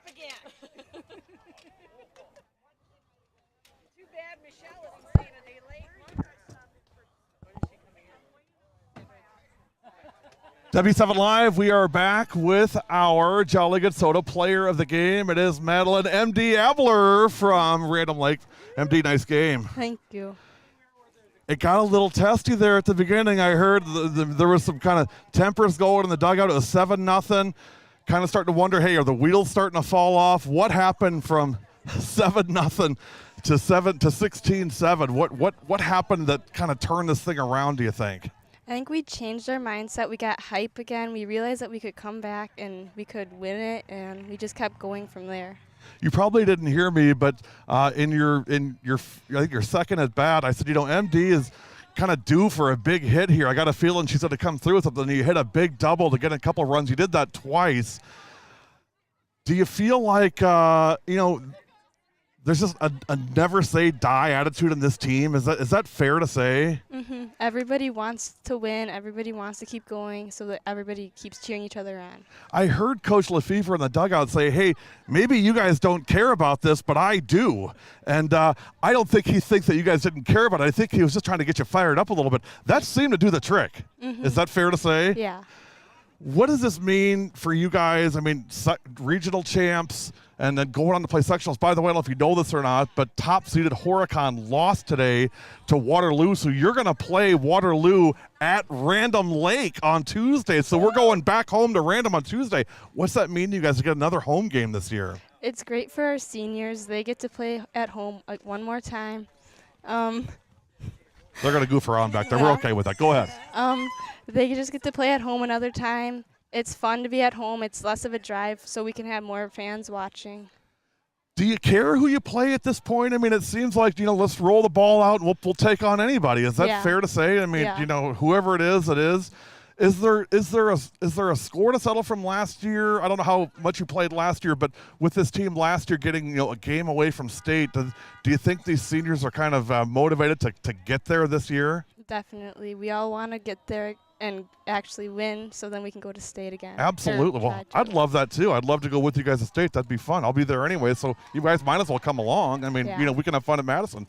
again. Too bad Michelle isn't staying a day late. W7 Live, we are back with our Jolly Good Soda player of the game. It is Madeline MD Abler from Random Lake. MD, nice game. Thank you. It got a little testy there at the beginning. I heard there was some kind of tempers going in the dugout. It was 7-0. Kind of starting to wonder, hey, are the wheels starting to fall off? What happened from 7-0 to 16-7? What happened that kind of turned this thing around, do you think? I think we changed our mindset. We got hype again. We realized that we could come back and we could win it, and we just kept going from there. You probably didn't hear me, but in your I think your second at bat, I said, MD is kind of due for a big hit here. I got a feeling she's going to come through with something. You hit a big double to get a couple of runs. You did that twice. Do you feel like there's just a never say die attitude in this team? Is that fair to say? Mm-hmm. Everybody wants to win. Everybody wants to keep going, so that everybody keeps cheering each other on. I heard Coach Lefevre in the dugout say, hey, maybe you guys don't care about this, but I do. And I don't think he thinks that you guys didn't care about it. I think he was just trying to get you fired up a little bit. That seemed to do the trick. Mm-hmm. Is that fair to say? Yeah. What does this mean for you guys? I mean, regional champs and then going on to play sectionals. By the way, I don't know if you know this or not, but top-seeded Horicon lost today to Waterloo, so you're going to play Waterloo at Random Lake on Tuesday. So we're going back home to Random on Tuesday. What's that mean to you guys to get another home game this year? It's great for our seniors. They get to play at home one more time. They're going to goof around back there. We're okay with that. Go ahead. They just get to play at home another time. It's fun to be at home. It's less of a drive, so we can have more fans watching. Do you care who you play at this point? I mean, it seems like, let's roll the ball out and we'll take on anybody. Is that fair to say? I mean, whoever it is, it is. Is there a score to settle from last year? I don't know how much you played last year, but with this team last year getting a game away from state, do you think these seniors are kind of motivated to get there this year? Definitely. We all want to get there and actually win, so then we can go to state again. Absolutely. Well, I'd love that too. I'd love to go with you guys to state. That'd be fun. I'll be there anyway, so you guys might as well come along. I mean, we can have fun at Madison.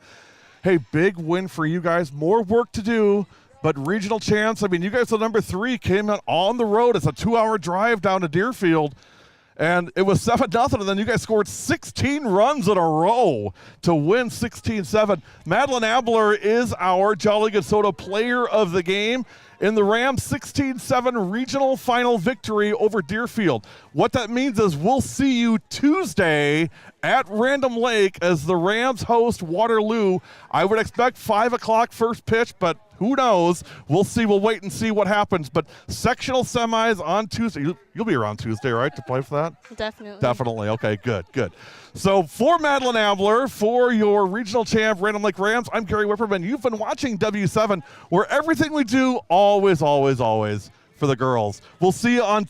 Hey, big win for you guys. More work to do, but regional champs. I mean, you guys are number 3, came out on the road. It's a 2-hour drive down to Deerfield. And it was 7-0, and then you guys scored 16 runs in a row to win 16-7. Madeline Abler is our Jolly Good Soda player of the game in the Rams 16-7 regional final victory over Deerfield. What that means is we'll see you Tuesday at Random Lake as the Rams host Waterloo. I would expect 5 o'clock first pitch, but who knows? We'll see. We'll wait and see what happens. But sectional semis on Tuesday. You'll be around Tuesday, right, to play for that? Definitely. Definitely. Okay, good. So for Madeline Abler, for your regional champ, Random Lake Rams, I'm Gary Whipperman. You've been watching W7, where everything we do, always, always, always for the girls. We'll see you on Tuesday.